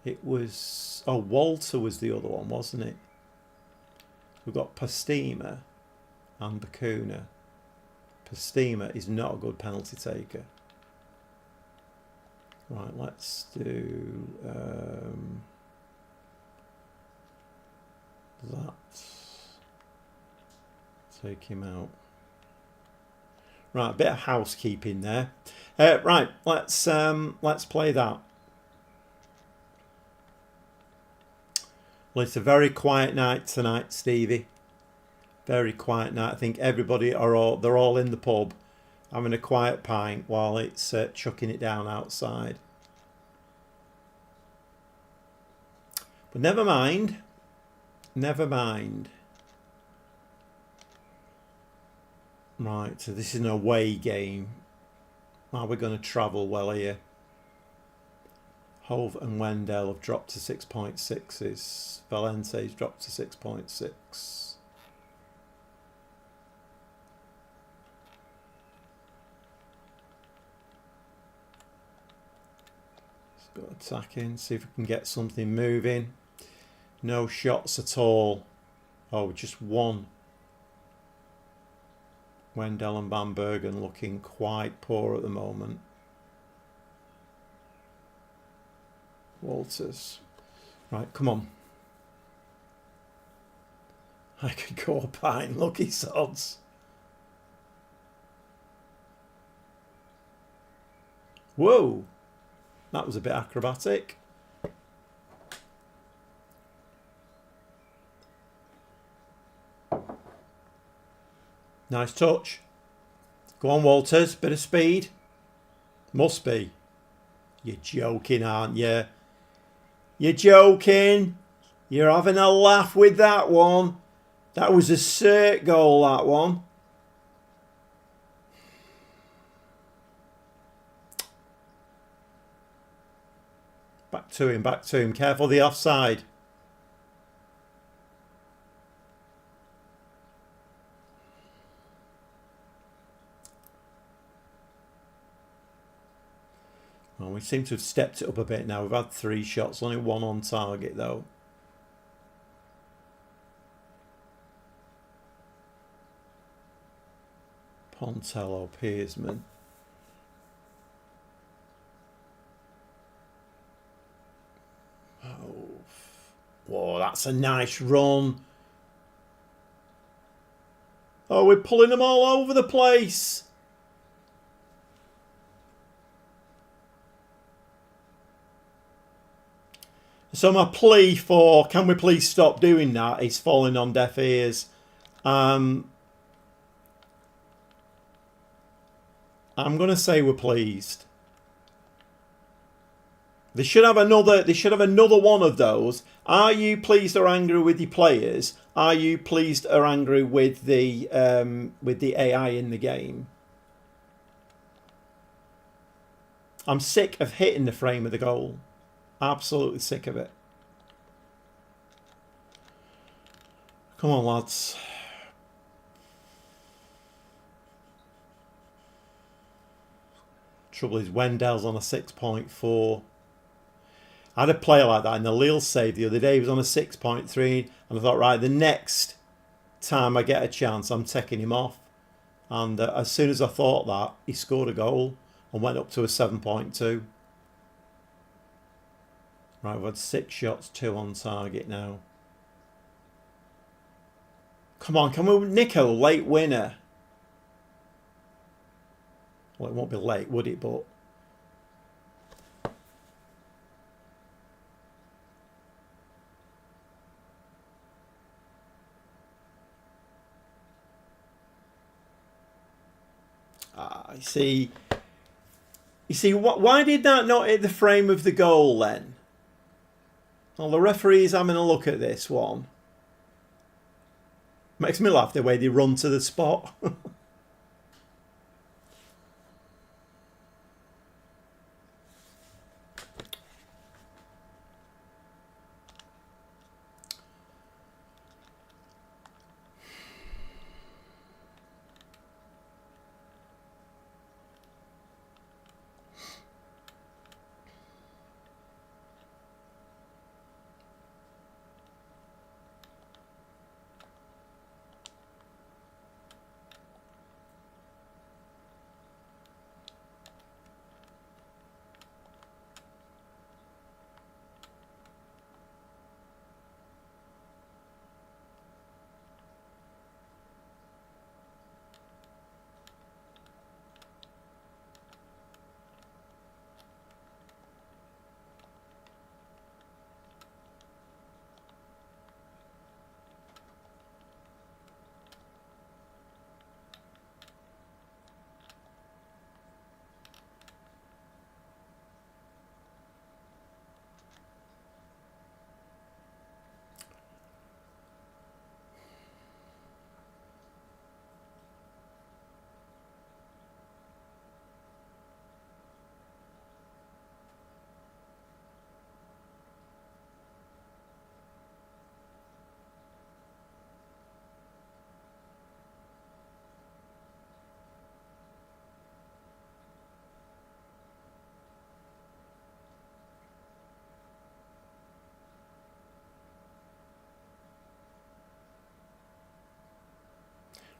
It was... Oh, Walter was the other one, wasn't it? We've got Pastima and Bakuna. Pastima is not a good penalty taker. Right, let's do that. Take him out. Right, a bit of housekeeping there. Right, let's play that. Well, it's a very quiet night tonight, Stevie. Very quiet night. I think everybody they're all in the pub having a quiet pint while it's chucking it down outside. But never mind. Never mind. Right, so this is an away game. Are we going to travel well here? Hove and Wendell have dropped to 6.6s. Valente's dropped to 6.6. Let's go attacking, see if we can get something moving. No shots at all. Oh, just one. Wendell and Van Bergen looking quite poor at the moment. Walters. Right, come on. I could go a pint. Lucky sods. Whoa. That was a bit acrobatic. Nice touch. Go on, Walters. Bit of speed. Must be. You're joking, aren't you? You're joking. You're having a laugh with that one. That was a cert goal, that one. Back to him, back to him. Careful the offside. Well, we seem to have stepped it up a bit now. We've had 3 shots, only 1 on target though. Pontello, Pearsman. Oh, whoa, that's a nice run. Oh, we're pulling them all over the place. So my plea for, can we please stop doing that, is falling on deaf ears. I'm going to say we're pleased. They should have another. They should have another one of those. Are you pleased or angry with your players? Are you pleased or angry with the AI in the game? I'm sick of hitting the frame of the goal. Absolutely sick of it. Come on, lads. Trouble is, Wendell's on a 6.4. I had a player like that in the Lille save the other day. He was on a 6.3, and I thought, right, the next time I get a chance, I'm taking him off. And as soon as I thought that, he scored a goal and went up to a 7.2. Right, we've had 6 shots, 2 on target now. Come on, can we nick a late winner? Well, it won't be late, would it? But you see, why did that not hit the frame of the goal then? Well, the referee's having a look at this one. Makes me laugh the way they run to the spot.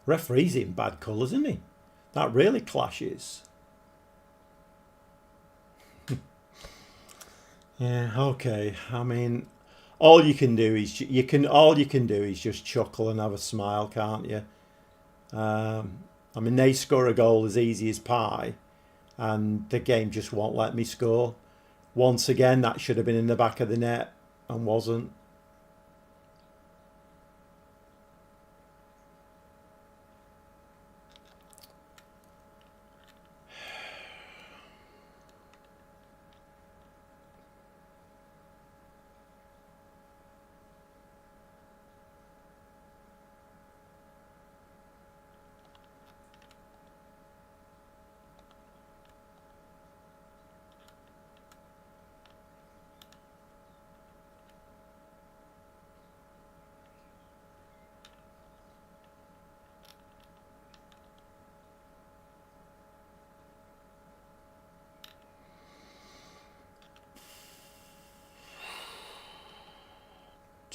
Referee's in bad colours, isn't he? That really clashes. Yeah, okay. I mean, all you can do is just chuckle and have a smile, can't you? I mean, they score a goal as easy as pie, and the game just won't let me score. Once again, that should have been in the back of the net and wasn't.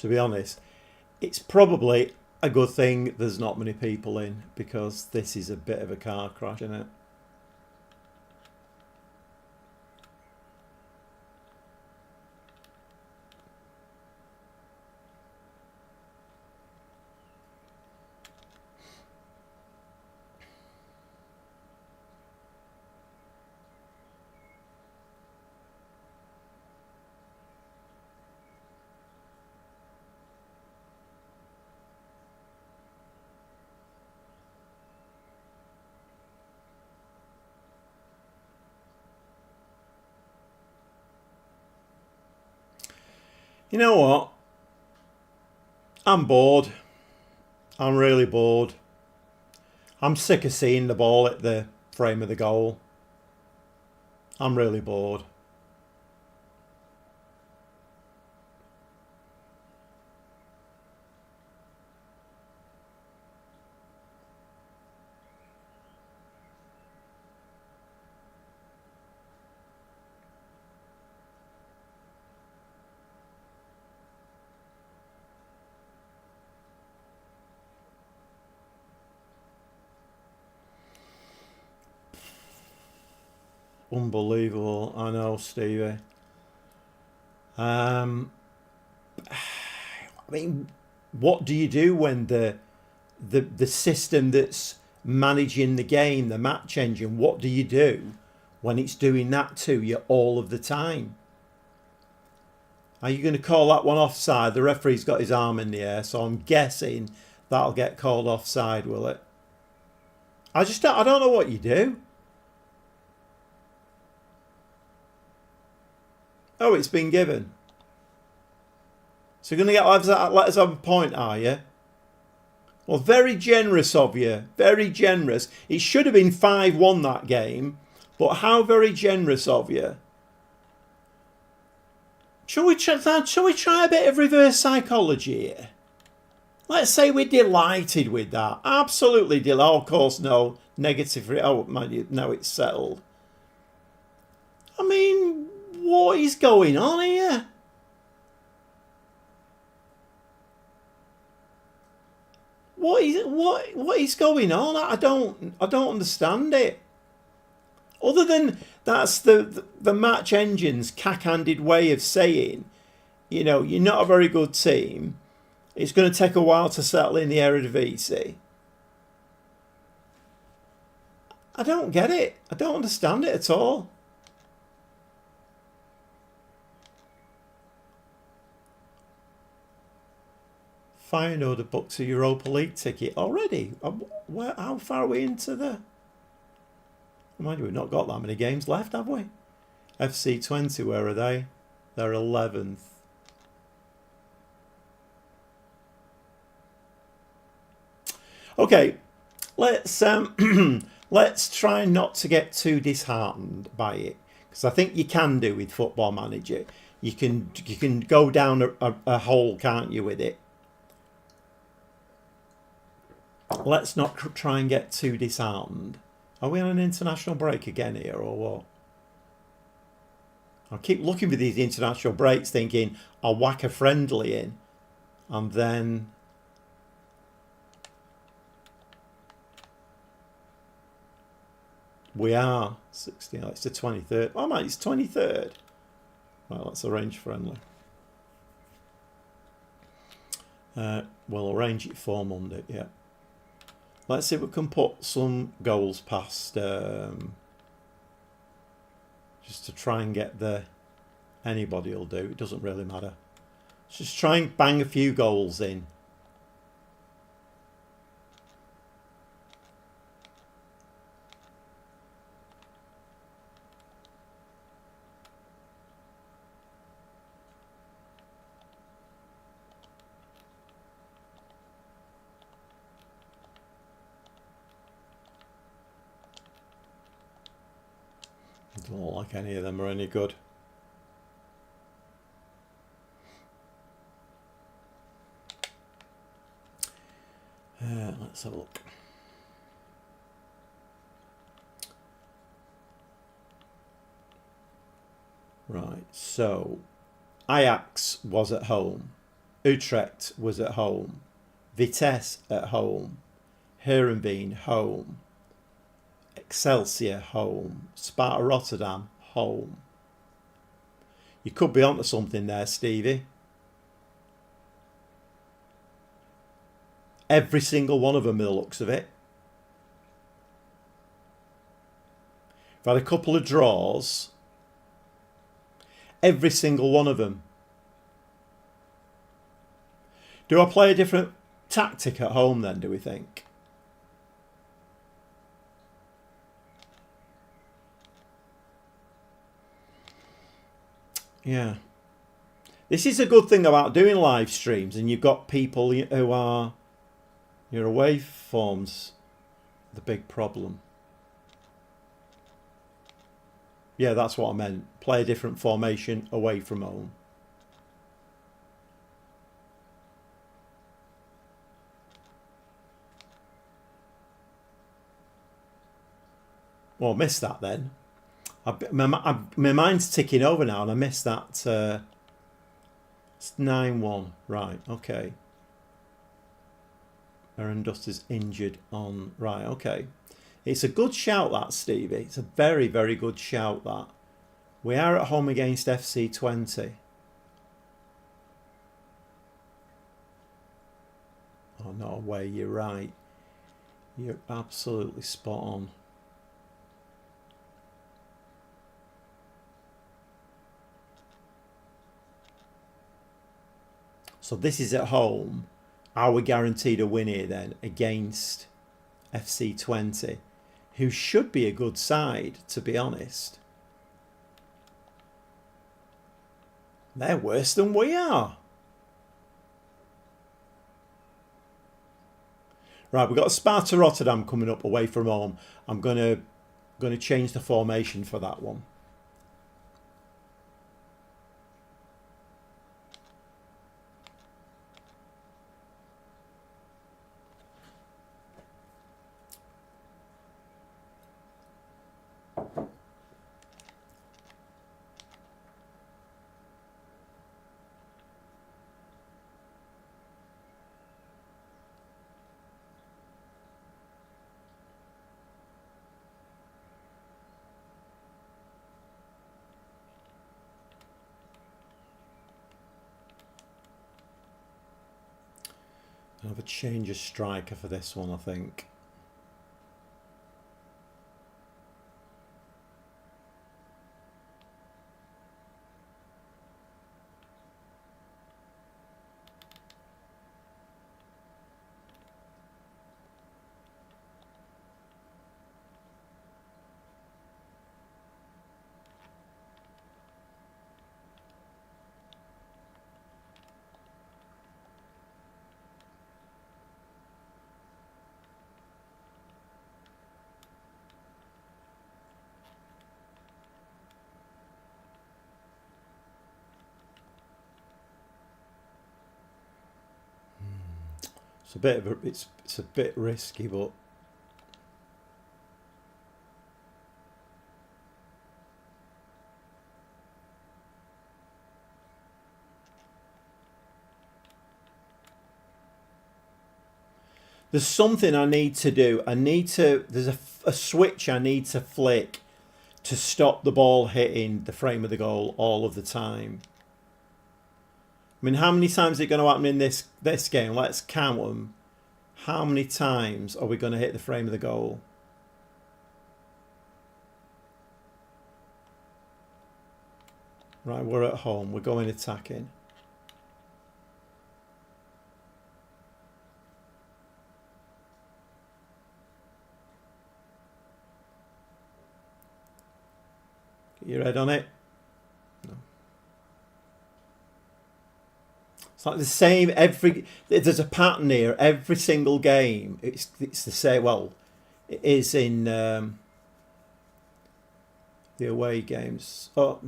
to be honest. It's probably a good thing there's not many people in, because this is a bit of a car crash, isn't it? You know what? I'm bored. I'm really bored. I'm sick of seeing the ball at the frame of the goal. I'm really bored. Unbelievable. I know, Stevie. I mean, what do you do when the system that's managing the game, the match engine, what do you do when it's doing that to you all of the time? Are you going to call that one offside? The referee's got his arm in the air, so I'm guessing that'll get called offside, will it? I don't know what you do. Oh, it's been given. So you're going to let us have a point, are you? Well, very generous of you. Very generous. It should have been 5-1 that game. But how very generous of you. Shall we try a bit of reverse psychology here? Let's say we're delighted with that. Absolutely delighted. Oh, of course, no. Negative. Oh, now it's settled. I mean, what is going on here? What is going on? I don't understand it. Other than that's the match engine's cack-handed way of saying, you know, you're not a very good team. It's going to take a while to settle in the Eredivisie. I don't get it. I don't understand it at all. Feyenoord booked a Europa League ticket already. How far are we into the... Mind you, we've not got that many games left, have we? FC20, where are they? They're 11th. Okay, let's let's try not to get too disheartened by it, because I think you can do with Football Manager. You can go down a hole, can't you, with it? Let's not try and get too disheartened. Are we on an international break again here, or what? I keep looking for these international breaks thinking I'll whack a friendly in, and then we are 16. It's the 23rd. Oh man, it's 23rd. Right, let's arrange friendly. We'll arrange it for Monday, yeah. Let's see if we can put some goals past, just to try and get the... Anybody will do, it doesn't really matter. Let's just try and bang a few goals in. I don't look like any of them are any good. Let's have a look. Right, so Ajax was at home. Utrecht was at home. Vitesse at home. Heerenveen home. Excelsior home. Sparta Rotterdam home. You could be onto something there, Stevie. Every single one of them, by the looks of it. I've had a couple of draws. Every single one of them. Do I play a different tactic at home then, do we think? Yeah. This is a good thing about doing live streams, and you've got people who are... Your away form's the big problem. Yeah, that's what I meant. Play a different formation away from home. Well, I missed that then. My mind's ticking over now, and I missed that. It's 9-1. Right, okay. Aaron Duster's injured on... Right, okay. It's a good shout, that, Stevie. It's a very, very good shout, that. We are at home against FC20. Oh, no way, you're right. You're absolutely spot on. So this is at home. Are we guaranteed a win here then against FC20, who should be a good side, to be honest? They're worse than we are. Right, we've got Sparta Rotterdam coming up away from home. I'm gonna change the formation for that one. I'll have a change of striker for this one, I think. It's a bit of it's a bit risky, but there's something I need to do. There's a switch I need to flick to stop the ball hitting the frame of the goal all of the time. I mean, how many times is it going to happen in this game? Let's count them. How many times are we going to hit the frame of the goal? Right, we're at home. We're going attacking. Get your head on it. No. It's like the same there's a pattern here. Every single game, it's the same. Well, it is in the away games. Oh.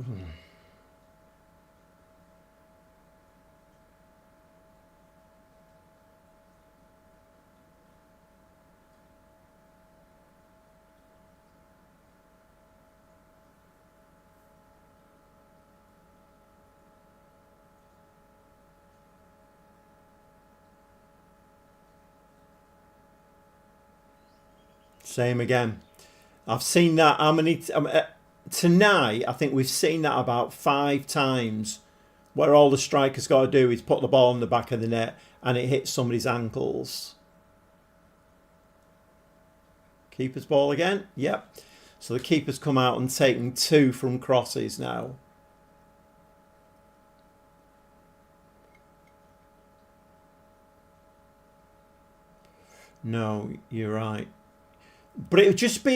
Same again. I've seen that. How many? Tonight, I think we've seen that about 5 times, where all the striker's got to do is put the ball in the back of the net and it hits somebody's ankles. Keeper's ball again. Yep. So the keeper's come out and taken 2 from crosses now. No, you're right. But it'd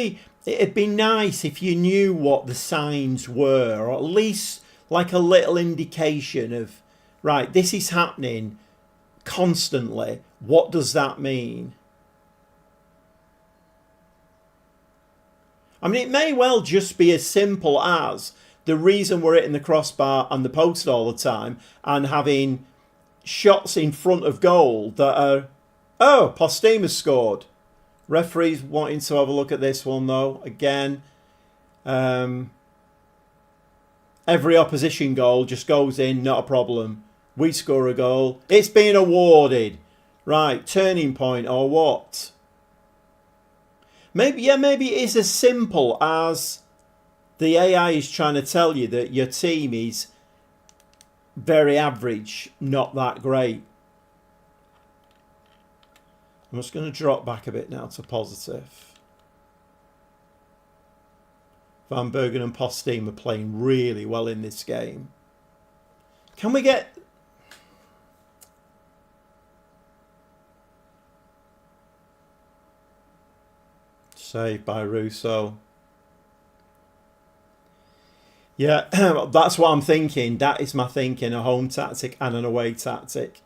be nice if you knew what the signs were, or at least like a little indication of, right, this is happening constantly. What does that mean? I mean, it may well just be as simple as the reason we're hitting the crossbar and the post all the time and having shots in front of goal that are, oh, Postema's scored. Referee's wanting to have a look at this one, though. Again, every opposition goal just goes in, not a problem. We score a goal. It's being awarded. Right, turning point or what? Maybe it is as simple as the AI is trying to tell you that your team is very average, not that great. I'm just going to drop back a bit now to positive. Van Bergen and Postema are playing really well in this game. Can we get... Saved by Russo. Yeah, that's what I'm thinking. That is my thinking, a home tactic and an away tactic.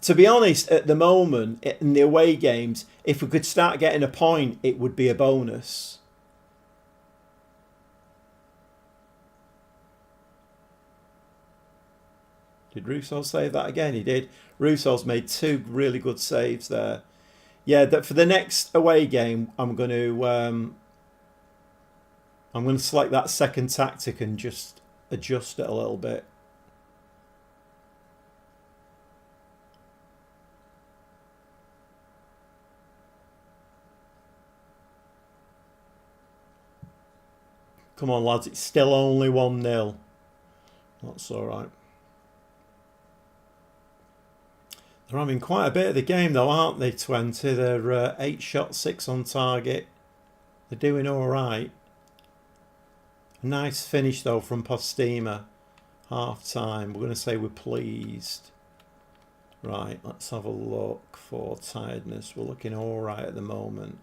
To be honest, at the moment, in the away games, if we could start getting a point, it would be a bonus. Did Russo save that again? He did. Russo's made 2 really good saves there. Yeah, that for the next away game, I'm going to select that second tactic and just adjust it a little bit. Come on, lads, it's still only 1-0. That's all right. They're having quite a bit of the game, though, aren't they, 20? They're 8 shots, 6 on target. They're doing all right. A nice finish, though, from Postema. Half-time. We're going to say we're pleased. Right, let's have a look for tiredness. We're looking all right at the moment.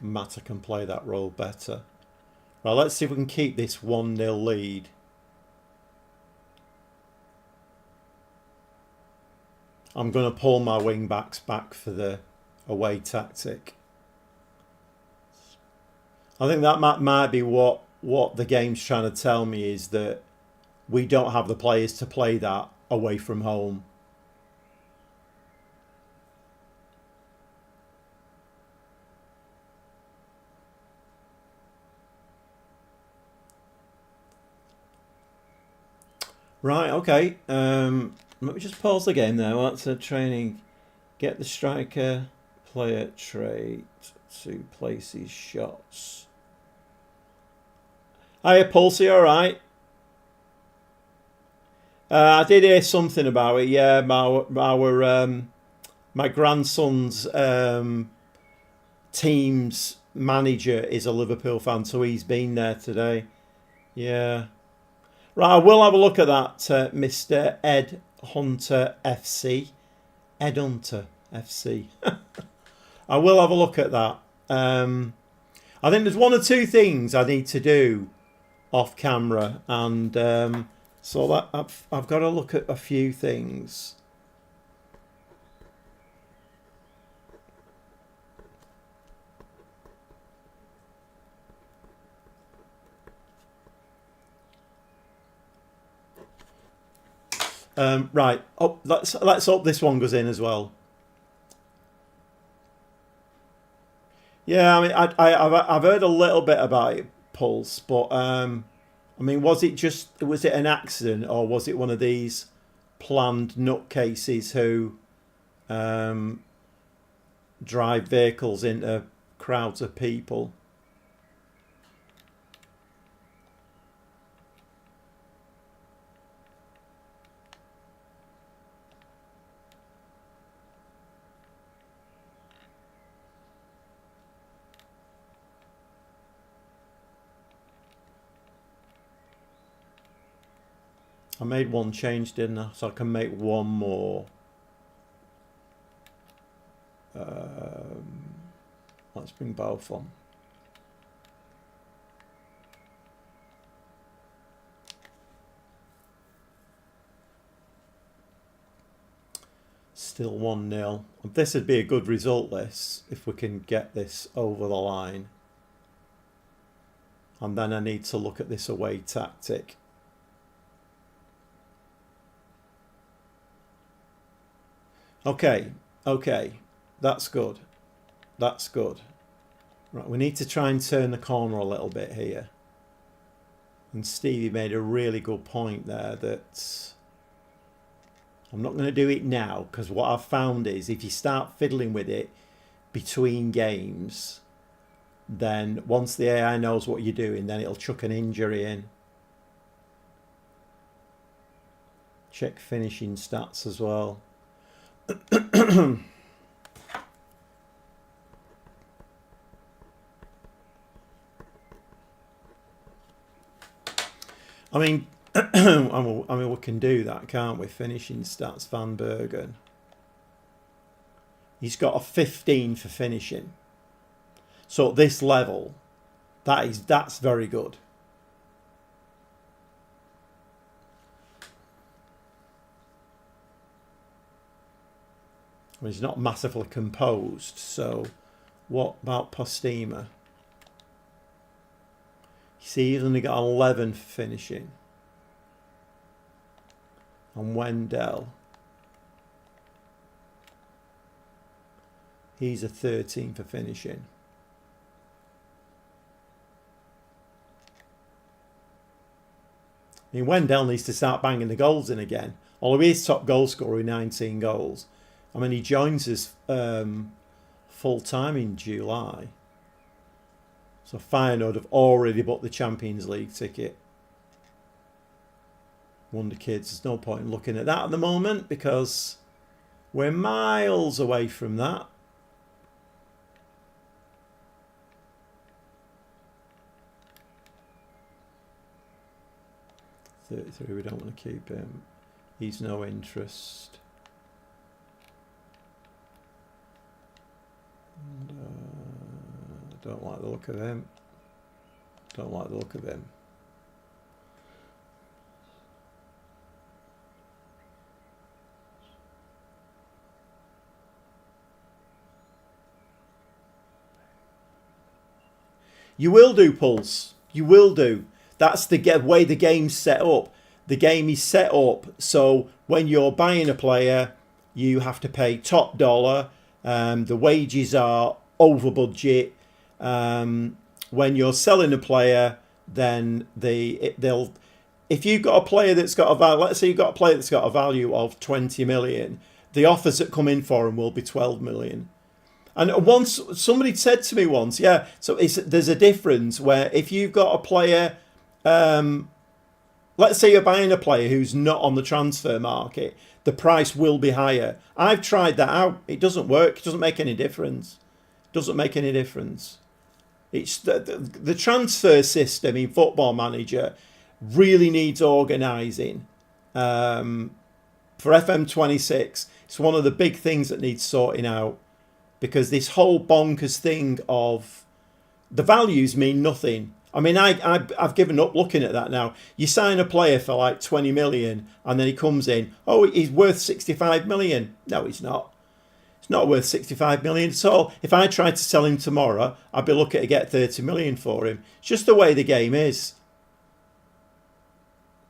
Mata can play that role better. Right, let's see if we can keep this 1-0 lead. I'm going to pull my wing backs back for the away tactic. I think that might be what the game's trying to tell me, is that we don't have the players to play that away from home. Right, okay. Let me just pause the game there. That's a training. Get the striker player trait to place his shots. Hiya, Pulsey, alright. I did hear something about it. Yeah, my grandson's team's manager is a Liverpool fan, so he's been there today. Yeah. Right, I will have a look at that, Mr. Ed Hunter FC. Ed Hunter FC. I will have a look at that. I think there's 1 or 2 things I need to do off camera, and so that I've got to look at a few things. Right. Oh, let's hope this one goes in as well. Yeah, I mean, I've heard a little bit about it, Pulse, but I mean, was it an accident, or was it one of these planned nutcases who um, drive vehicles into crowds of people? I made one change, didn't I? So I can make one more. Let's bring both on. Still 1-0. This would be a good result, this, if we can get this over the line. And then I need to look at this away tactic. Okay, that's good. That's good. Right, we need to try and turn the corner a little bit here. And Stevie made a really good point there that I'm not going to do it now, because what I've found is if you start fiddling with it between games, then once the AI knows what you're doing, then it'll chuck an injury in. Check finishing stats as well. I mean, we can do that, can't we? Finishing stats, Van Bergen. He's got a 15 for finishing. So at this level, that's very good. He's not massively composed. So what about Postema? You see, he's only got 11 for finishing. And Wendell, he's a 13 for finishing. I mean, Wendell needs to start banging the goals in again. Although he is top goal scorer with 19 goals. I mean, he joins us full time in July. So Feyenoord have already booked the Champions League ticket. Wonder Kids, there's no point in looking at that at the moment because we're miles away from that. $33, we don't want to keep him. He's no interest. And, don't like the look of him. Don't like the look of him. You will do, Pulse. You will do. That's the way the game's set up. The game is set up so when you're buying a player, you have to pay top dollar. The wages are over budget. When you're selling a player, then they'll. If you've got a player that's got a value, let's say you've got a player that's got a value of 20 million, the offers that come in for him will be 12 million. And once somebody said to me once, yeah, so there's a difference where if you've got a player, let's say you're buying a player who's not on the transfer market, the price will be higher. I've tried that out. It doesn't work. It doesn't make any difference. It doesn't make any difference. It's the transfer system in Football Manager really needs organising. For FM26, it's one of the big things that needs sorting out. Because this whole bonkers thing of the values mean nothing. I mean, I've given up looking at that now. You sign a player for like 20 million and then he comes in, oh, he's worth 65 million. No, he's not. It's not worth 65 million at all. If I tried to sell him tomorrow, I'd be looking to get 30 million for him. It's just the way the game is.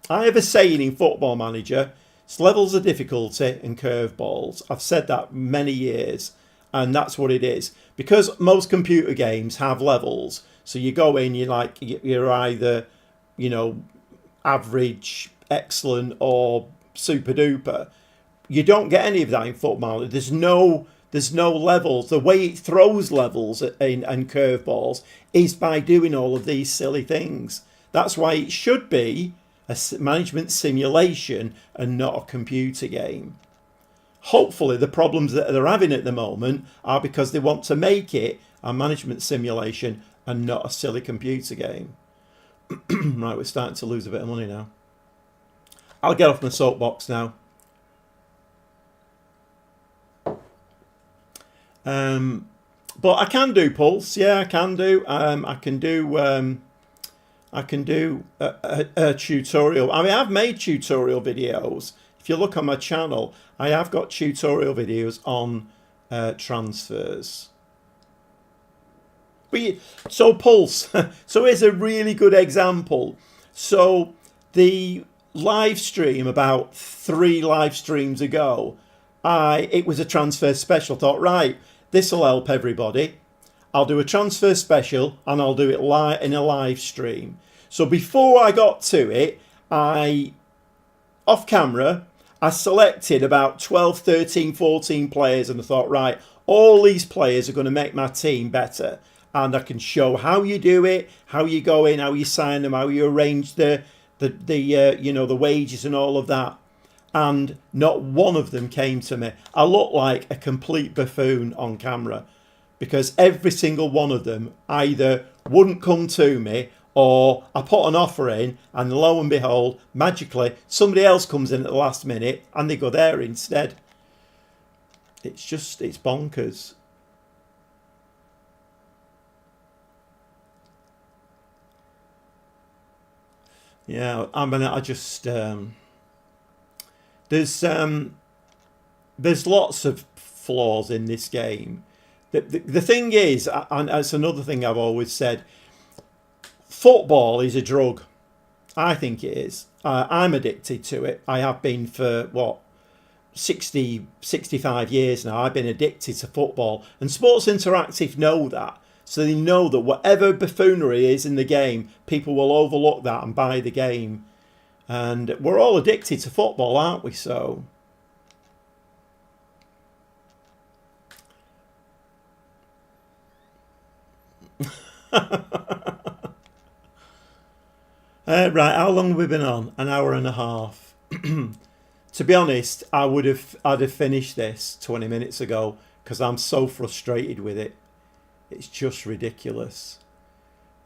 I have a saying in Football Manager, It's levels of difficulty and curveballs. I've said that many years, and that's what it is. Because most computer games have levels, so you go in, you're either, you know, average, excellent, or super duper. You don't get any of that in football. There's no levels. The way it throws levels and curveballs is by doing all of these silly things. That's why it should be a management simulation and not a computer game. Hopefully the problems that they're having at the moment are because they want to make it a management simulation and not a silly computer game. Right, we're starting to lose a bit of money now. I'll get off my soapbox now. But I can do pulse. Yeah, I can do. I can do a tutorial. I mean, I've made tutorial videos. If you look on my channel, I have got tutorial videos on transfers. So pulse. So here's a really good example. So the live stream about 3 live streams ago, it was a transfer special. Thought, right, this will help everybody. I'll do a transfer special and I'll do it in a live stream. So before I got to it, off camera, I selected about 12, 13, 14 players, and I thought, right, all these players are going to make my team better. And I can show how you do it, how you go in, how you sign them, how you arrange the wages and all of that. And not one of them came to me. I looked like a complete buffoon on camera because every single one of them either wouldn't come to me, or I put an offer in and lo and behold, magically, somebody else comes in at the last minute and they go there instead. It's bonkers. Yeah, I mean, there's lots of flaws in this game. The thing is, and it's another thing I've always said, football is a drug. I think it is. I'm addicted to it. I have been for 65 years now. I've been addicted to football, and Sports Interactive know that. So they know that whatever buffoonery is in the game, people will overlook that and buy the game. And we're all addicted to football, aren't we? So right, how long have we been on? An hour and a half. To be honest, I'd have finished this 20 minutes ago because I'm so frustrated with it. It's just ridiculous.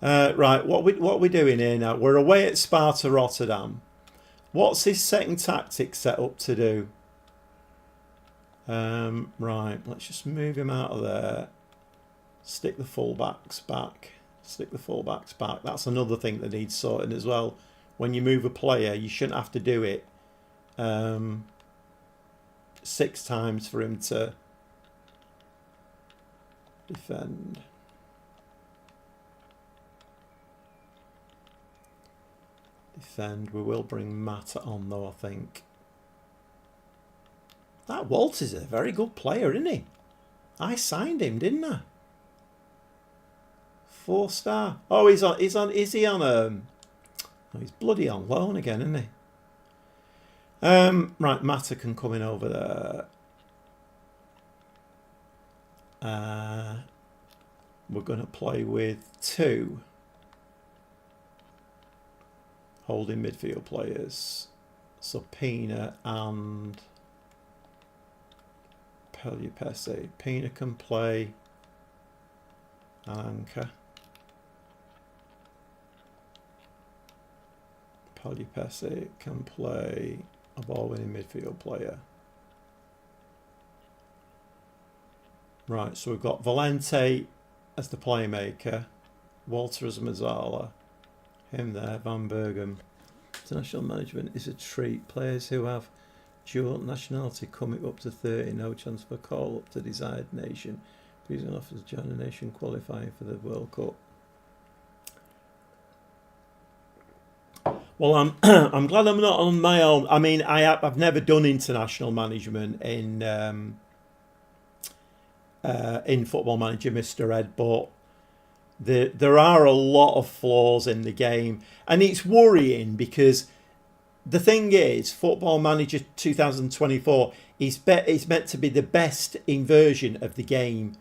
Right, what we doing here now? We're away at Sparta Rotterdam. What's his second tactic set up to do? Right, let's just move him out of there. Stick the fullbacks back. Stick the fullbacks back. That's another thing that needs sorting as well. When you move a player, you shouldn't have to do it 6 times for him to defend. We will bring Mata on though, I think. That Walters is a very good player, isn't he? I signed him, didn't I? 4-star. Oh, is he on oh, he's bloody on loan again, isn't he? Right, Mata can come in over there. We're going to play with 2 holding midfield players. So Pina and Pelupesi. Pina can play an anchor. Pelupesi can play a ball-winning midfield player. Right, so we've got Valente as the playmaker, Walter as Mazzala, him there, Van Bergen. International management is a treat. Players who have dual nationality coming up to 30, no chance for call up to desired nation. Please offers join a nation qualifying for the World Cup. Well, I'm I'm glad I'm not on my own. I mean, I've never done international management in Football Manager, Mr. Ed, but there are a lot of flaws in the game, and it's worrying because the thing is, Football Manager 2024 is meant to be the best version of the game.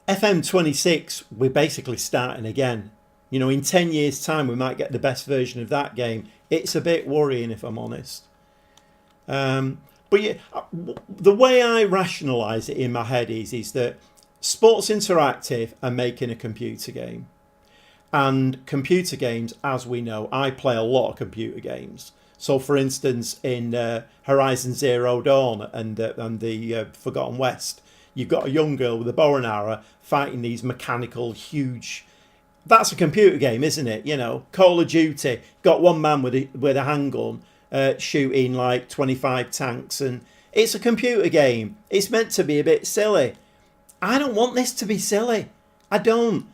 FM26, we're basically starting again. You know, in 10 years' time, we might get the best version of that game. It's a bit worrying, if I'm honest. But yeah, the way I rationalise it in my head is that Sports Interactive are making a computer game. And computer games, as we know, I play a lot of computer games. So, for instance, in Horizon Zero Dawn and the Forgotten West, you've got a young girl with a bow and arrow fighting these mechanical, huge... That's a computer game, isn't it? You know, Call of Duty, got one man with a handgun shooting like 25 tanks, and it's a computer game. It's meant to be a bit silly. I don't want this to be silly. I don't.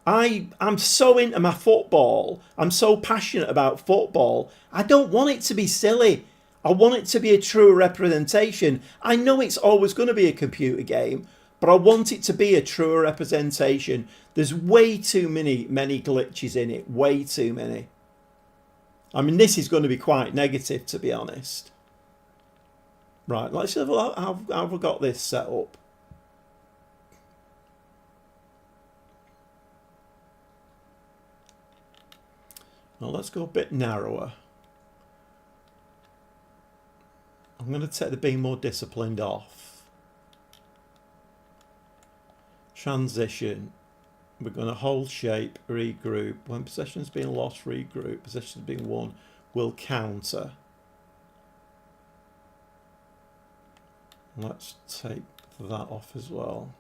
I'm so into my football. I'm so passionate about football. I don't want it to be silly. I want it to be a true representation. I know it's always going to be a computer game, but I want it to be a truer representation. There's way too many glitches in it. Way too many. I mean, this is going to be quite negative, to be honest. Right, let's have a look. How have we got this set up? Well, let's go a bit narrower. I'm going to take the being more disciplined off. Transition. We're going to hold shape, regroup. When possession's been lost, regroup. Possession's been won, we'll counter. Let's take that off as well.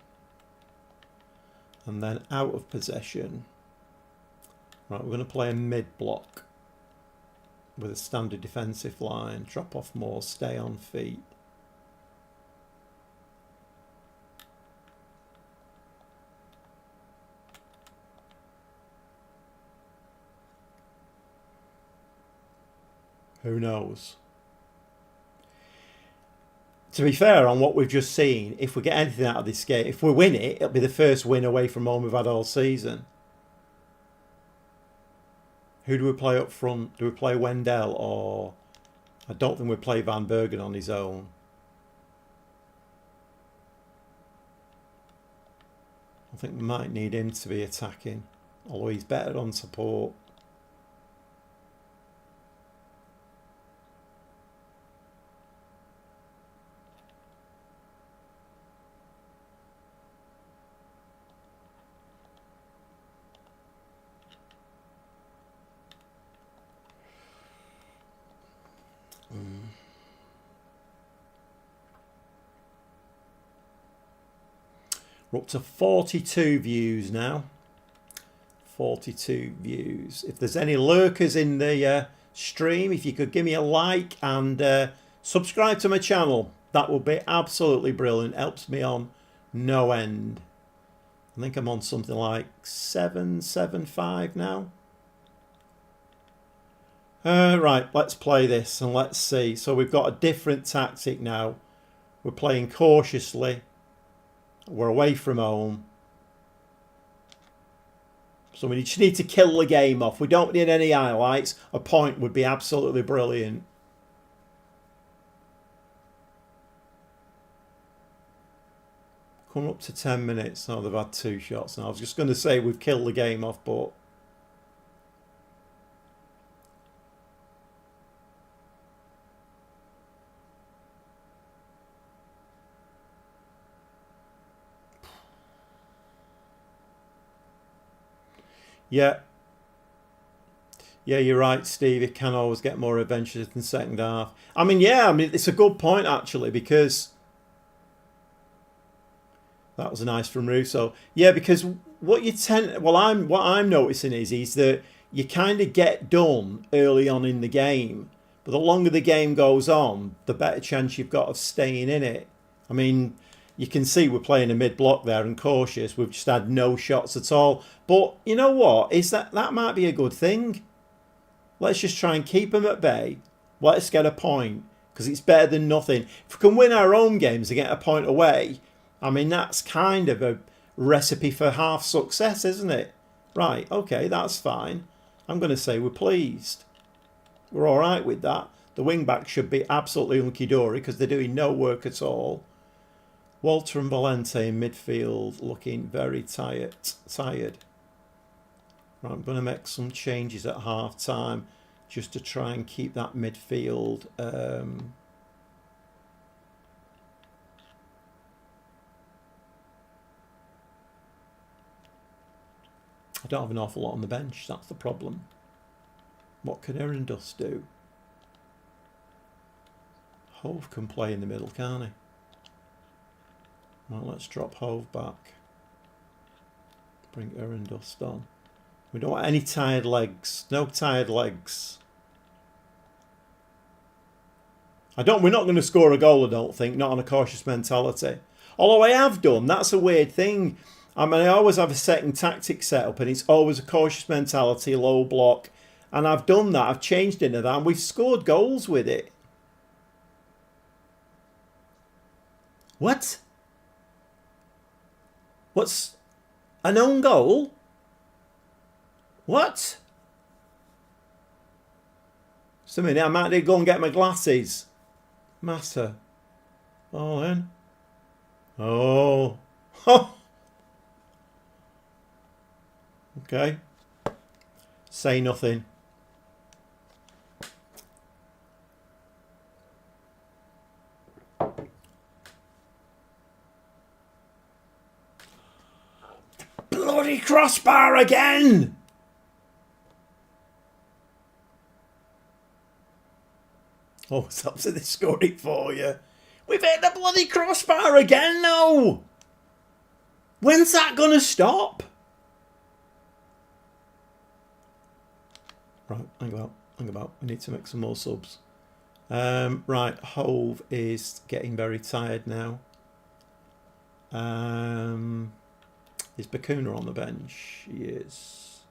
And then out of possession. Right, we're going to play a mid block with a standard defensive line. Drop off more, stay on feet. Who knows? To be fair, on what we've just seen, if we get anything out of this game, if we win it, it'll be the first win away from home we've had all season. Who do we play up front? Do we play Wendell, or I don't think we play Van Bergen on his own. I think we might need him to be attacking, although he's better on support. We're up to 42 views now. 42 views. If there's any lurkers in the stream, if you could give me a like and subscribe to my channel, that would be absolutely brilliant. Helps me on no end. I think I'm on something like 775 now. Right, let's play this and let's see. So we've got a different tactic now. We're playing cautiously. We're away from home. So we just need to kill the game off. We don't need any highlights. A point would be absolutely brilliant. Coming up to 10 minutes. Oh, they've had 2 shots now. I was just going to say we've killed the game off, but... Yeah. Yeah, you're right, Steve. It can always get more adventurous in the second half. I mean, yeah, I mean, it's a good point, actually, because... That was nice from Russo. Yeah, because what you tend... Well, what I'm noticing is that you kind of get done early on in the game. But the longer the game goes on, the better chance you've got of staying in it. I mean... You can see we're playing a mid-block there and cautious. We've just had no shots at all. But you know what? Is that might be a good thing. Let's just try and keep them at bay. Let's get a point, because it's better than nothing. If we can win our own games and get a point away, I mean, that's kind of a recipe for half success, isn't it? Right, okay, that's fine. I'm going to say we're pleased. We're all right with that. The wing-back should be absolutely hunky-dory because they're doing no work at all. Walter and Valente in midfield looking very tired. Right, I'm going to make some changes at half-time just to try and keep that midfield. I don't have an awful lot on the bench. That's the problem. What can Aaron Dust do? Hove can play in the middle, can't he? Well, let's drop Hove back. Bring Aaron Dust on. We don't want any tired legs. No tired legs. We're not going to score a goal, I don't think. Not on a cautious mentality. Although I have done. That's a weird thing. I mean, I always have a second tactic set up and it's always a cautious mentality, low block. And I've done that. I've changed into that and we've scored goals with it. What? What's an own goal? What? Just a minute, I might need to go and get my glasses. Master. Oh, then. Oh. Okay. Say nothing. Bloody crossbar again! Oh, stop to this score it for you. We've hit the bloody crossbar again now! When's that gonna stop? Right, hang about. We need to make some more subs. Right, Hove is getting very tired now. Is Bakuna on the bench? He is.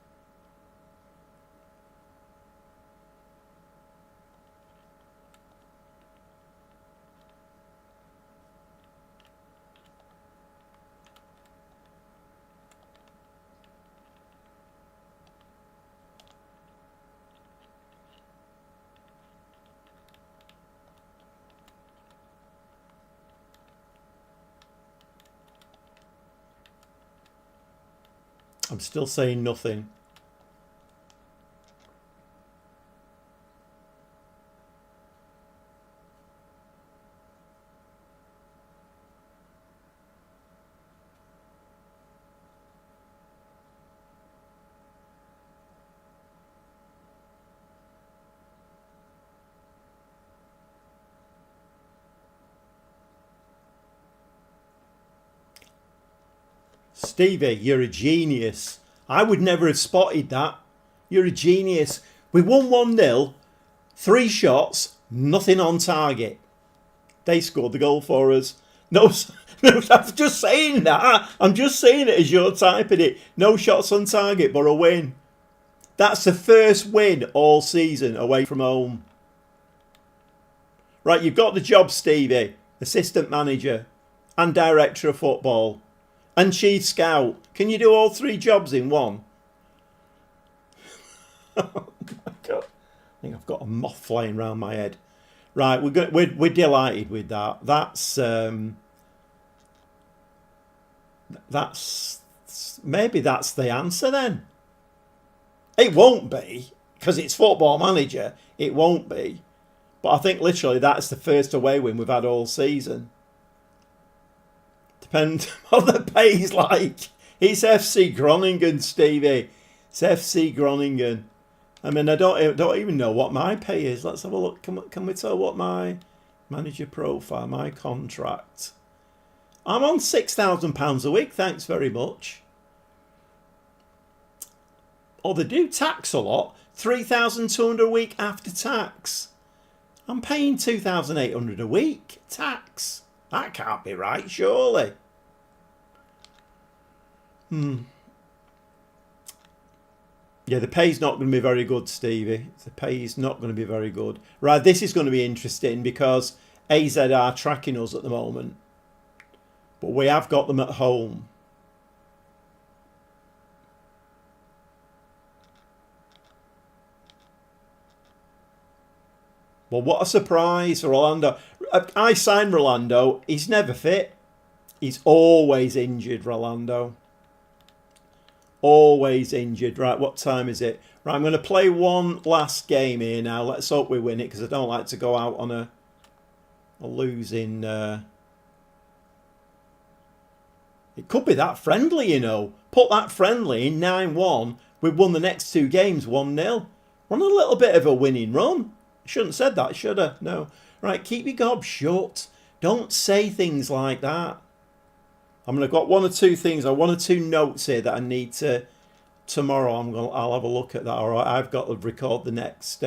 I'm still saying nothing. Stevie, you're a genius. I would never have spotted that. You're a genius. We won 1-0, 3 shots, nothing on target. They scored the goal for us. No, I'm just saying that. I'm just saying it as you're typing it. No shots on target, but a win. That's the first win all season away from home. Right, you've got the job, Stevie. Assistant manager and director of football. And chief scout. Can you do all 3 jobs in one? Oh my God. I think I've got a moth flying around my head. Right, we're delighted with that. That's maybe that's the answer then. It won't be because it's Football Manager. It won't be, but I think literally that's the first away win we've had all season. Depends on the pay's like. It's FC Groningen, Stevie. It's FC Groningen. I mean, I don't even know what my pay is. Let's have a look. Can we tell what my manager profile, my contract? I'm on £6,000 a week. Thanks very much. Oh, they do tax a lot. 3,200 a week after tax. I'm paying 2,800 a week tax. That can't be right, surely. Yeah, the pay's not going to be very good, Stevie. The pay's not going to be very good. Right, this is going to be interesting because AZ are tracking us at the moment. But we have got them at home. Well, what a surprise, Rolando. I signed Rolando. He's never fit. He's always injured, Rolando. Always injured. Right, what time is it? Right, I'm going to play one last game here now. Let's hope we win it because I don't like to go out on a losing... It could be that friendly, you know. Put that friendly in 9-1. We've won the next 2 games 1-0. We're on a little bit of a winning run. I shouldn't have said that, should I? No. Right, keep your gob shut. Don't say things like that. I'm going to got 1 or 2 things, or 1 or 2 notes here that I need to... Tomorrow I'll have a look at that. All right, I've got to record the next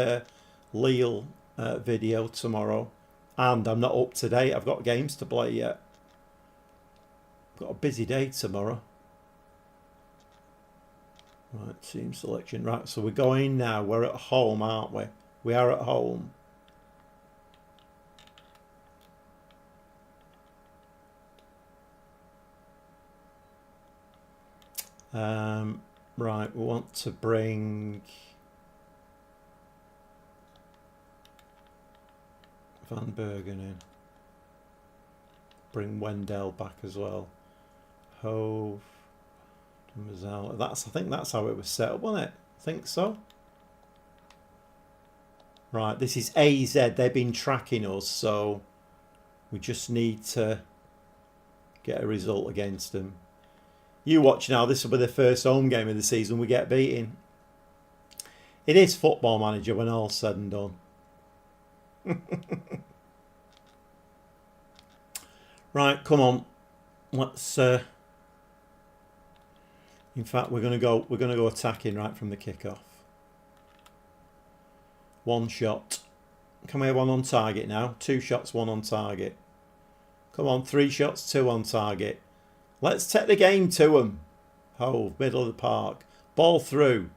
Lille video tomorrow. And I'm not up to date. I've got games to play yet. Got a busy day tomorrow. Right, team selection. Right, so we're going now. We're at home, aren't we? We are at home. Right, we want to bring Van Bergen in. Bring Wendell back as well. Hove, Mazzella. I think that's how it was set up, wasn't it? I think so. Right, this is AZ. They've been tracking us, so we just need to get a result against them. You watch now. This will be the first home game of the season we get beaten. It is Football Manager when all's said and done. Right, come on. Let's. In fact, we're gonna go attacking right from the kickoff. 1 shot. Can we have 1 on target now? 2 shots, 1 on target. Come on, 3 shots, 2 on target. Let's take the game to them. Oh, middle of the park. Ball through.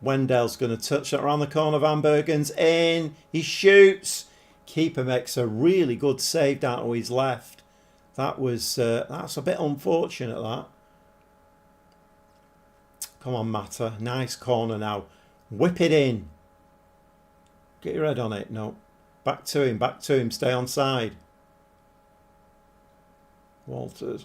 Wendell's going to touch it around the corner. Van Bergen's in. He shoots. Keeper makes a really good save down to his left. That was that's a bit unfortunate, that. Come on, Mata. Nice corner now. Whip it in. Get your head on it. No. Back to him. Back to him. Stay on side. Walters.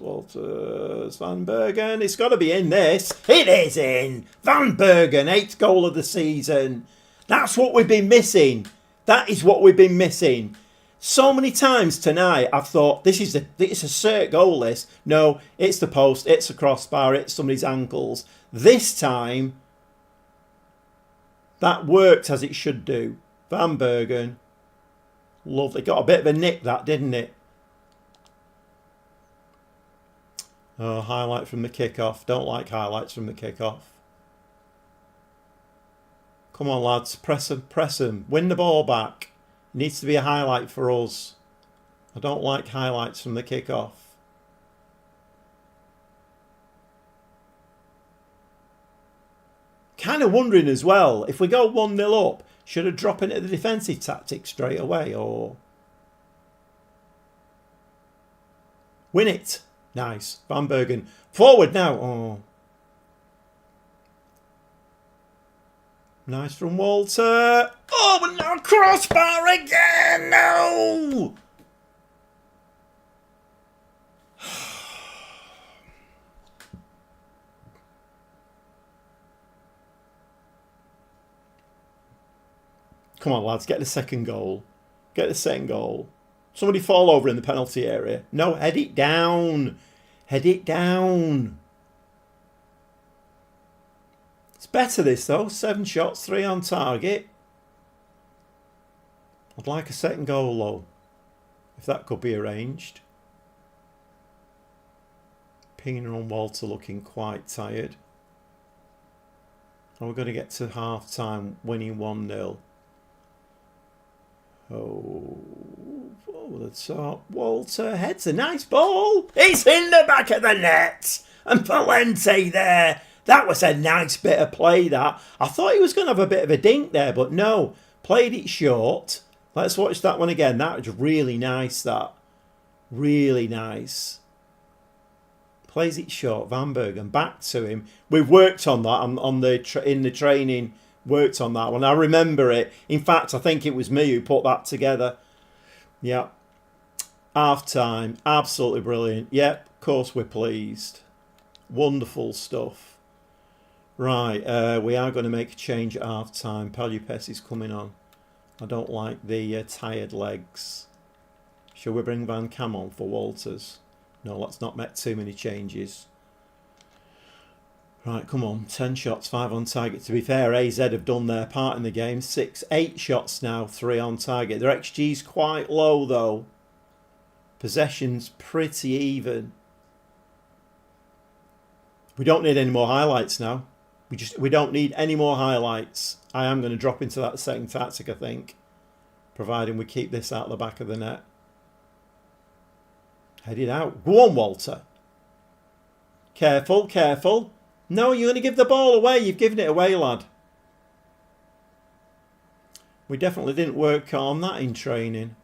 Van Bergen. It's got to be in this. It is in. Van Bergen. 8th goal of the season. That's what we've been missing. That is what we've been missing. So many times tonight I've thought it's a cert goal this. No, it's the post. It's a crossbar. It's somebody's ankles. This time that worked as it should do. Van Bergen. Lovely. Got a bit of a nick that, didn't it? Oh, highlight from the kickoff. Don't like highlights from the kickoff. Come on, lads. Press them. Press them. Win the ball back. It needs to be a highlight for us. I don't like highlights from the kickoff. Kind of wondering as well, if we go 1-0 up, should I drop into the defensive tactic straight away or... Win it. Nice. Van Bergen. Forward now. Oh. Nice from Walter. Oh, but now crossbar again. No. Come on, lads. Get the second goal. Get the second goal. Somebody fall over in the penalty area. No, head it down. Head it down. It's better this though. 7 shots, 3 on target. I'd like a second goal though. If that could be arranged. Pina and Walter looking quite tired. And we're going to get to half time winning 1-0. Oh, over the top. Walter heads a nice ball. It's in the back of the net. And Valente there. That was a nice bit of play, that. I thought he was going to have a bit of a dink there, but no. Played it short. Let's watch that one again. That was really nice, that. Really nice. Plays it short. Van Bergen back to him. We've worked on that in the training. Worked on that one. I remember it. In fact, I think it was me who put that together. Yeah. Half time. Absolutely brilliant. Yep. Of course we're pleased. Wonderful stuff. Right, we are going to make a change at half time. Palupes is coming on. I don't like the tired legs. Shall we bring Van Cam on for Walters? No, let's not make too many changes. Right, come on. 10 shots, 5 on target. To be fair, AZ have done their part in the game. 8 shots now, 3 on target. Their XG's quite low though. Possession's pretty even. We don't need any more highlights now. We don't need any more highlights. I am going to drop into that second tactic, I think. Providing we keep this out the back of the net. Headed out. Go on, Walter. Careful, careful. No, you're going to give the ball away. You've given it away, lad. We definitely didn't work on that in training.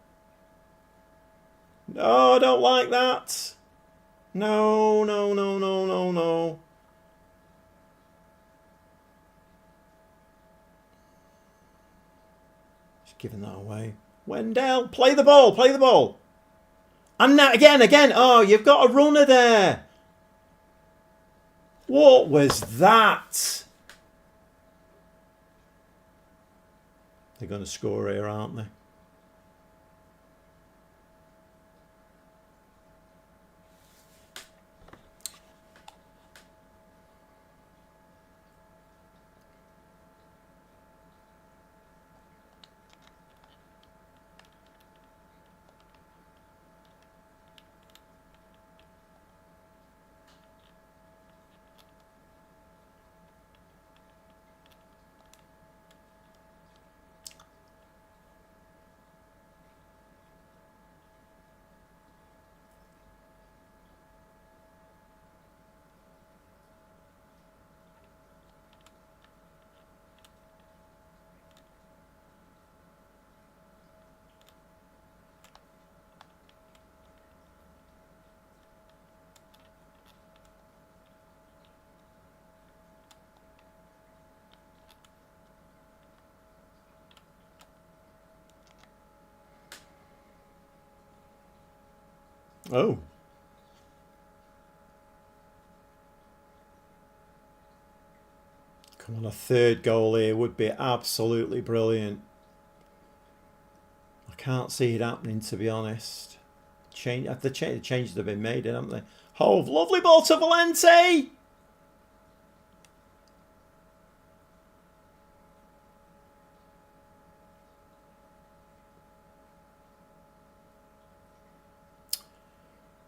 No, I don't like that. No, no, no, no, no, no. Just giving that away. Wendell, play the ball, play the ball. And now, again. Oh, you've got a runner there. What was that? They're going to score here, aren't they? Oh. Come on, a third goal here would be absolutely brilliant. I can't see it happening, to be honest. The changes have been made, haven't they? Oh, lovely ball to Valente!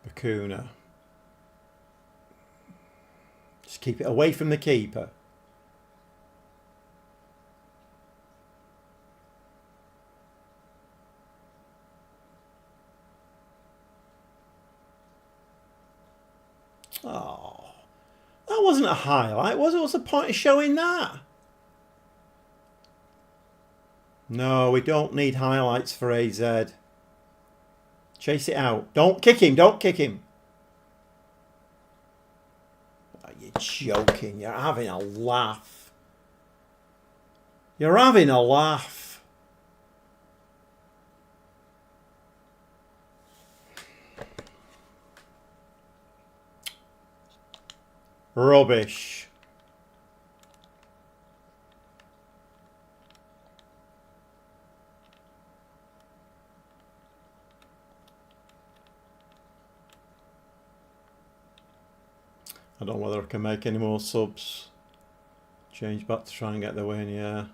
Bakuna. Just keep it away from the keeper. Oh, that wasn't a highlight, was it? What's the point of showing that? No, we don't need highlights for AZ. Chase it out. Don't kick him. Don't kick him. Oh, you're joking. You're having a laugh. You're having a laugh. Rubbish. I don't know whether I can make any more subs. Change back to try and get the win, yeah.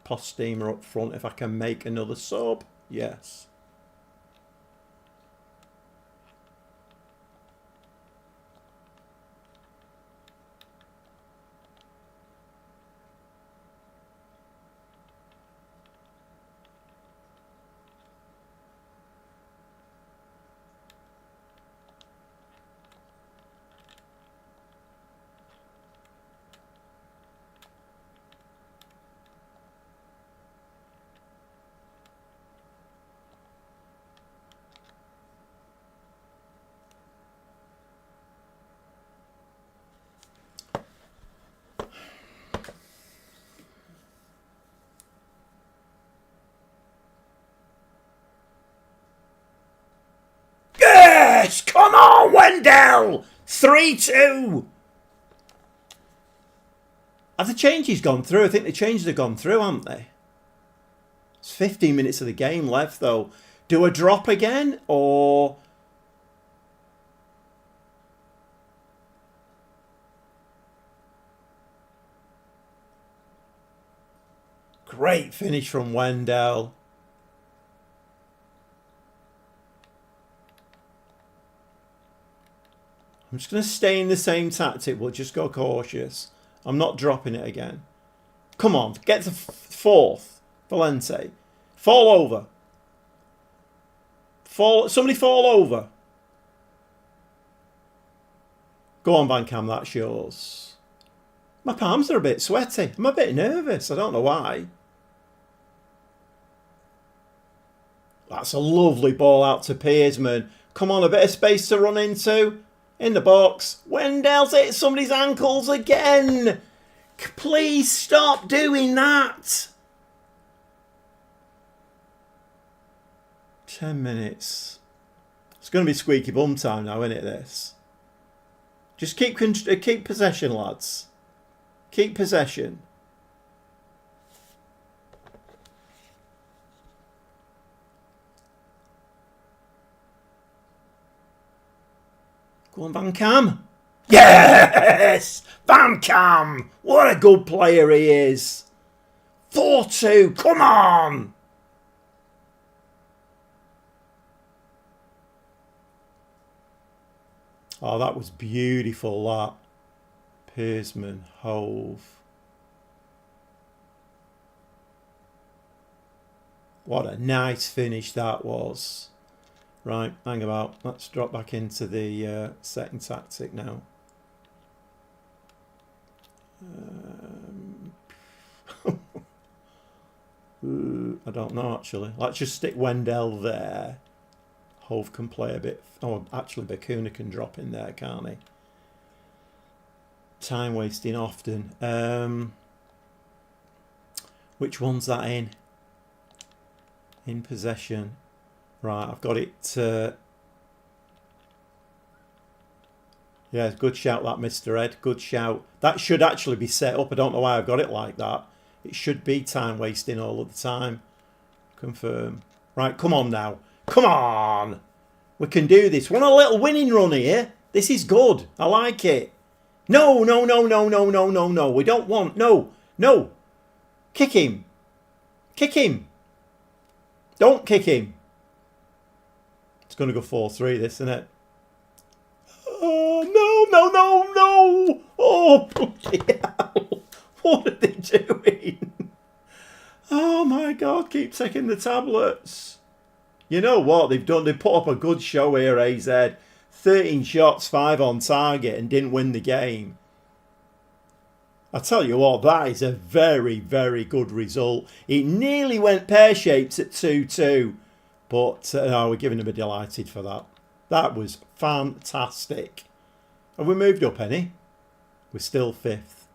Posteamer up front if I can make another sub. Yes. Wendell! 3-2! Have the changes gone through? I think the changes have gone through, haven't they? It's 15 minutes of the game left, though. Do a drop again, or... Great finish from Wendell. I'm just going to stay in the same tactic. We'll just go cautious. I'm not dropping it again. Come on, get to fourth. Valente. Fall over. Somebody fall over. Go on, Van Cam, that's yours. My palms are a bit sweaty. I'm a bit nervous. I don't know why. That's a lovely ball out to Pearsman. Come on, a bit of space to run into. In the box. Wendell's hit somebody's ankles again. Please stop doing that. 10 minutes. It's going to be squeaky bum time now, isn't it, this? Just keep possession, lads. Keep possession. Go on, Van Cam. Yes! Van Cam! What a good player he is. 4-2. Come on! Oh, that was beautiful, that. Pearsman, Hove. What a nice finish that was. Right, hang about. Let's drop back into the second tactic now. I don't know, actually. Let's just stick Wendell there. Hove can play a bit. Oh, actually, Bakuna can drop in there, can't he? Time wasting often. Which one's that in? In possession. Right, I've got it. Yeah, good shout that, Mr. Ed. Good shout. That should actually be set up. I don't know why I've got it like that. It should be time wasting all of the time. Confirm. Right, come on now. Come on. We can do this. We want a little winning run here. This is good. I like it. No, no, no, no, no, no, no, no. We don't want. No, no. Kick him. Kick him. Don't kick him. It's going to go 4-3, this, isn't it? Oh, no, no, no, no. Oh, bloody hell. What are they doing? Oh, my God. Keep taking the tablets. You know what they've done? They put up a good show here, AZ. 13 shots, 5 on target, and didn't win the game. I tell you what, that is a very, very good result. It nearly went pear-shaped at 2-2. But no, we're giving them a delighted for that. That was fantastic. Have we moved up any? We're still 5th.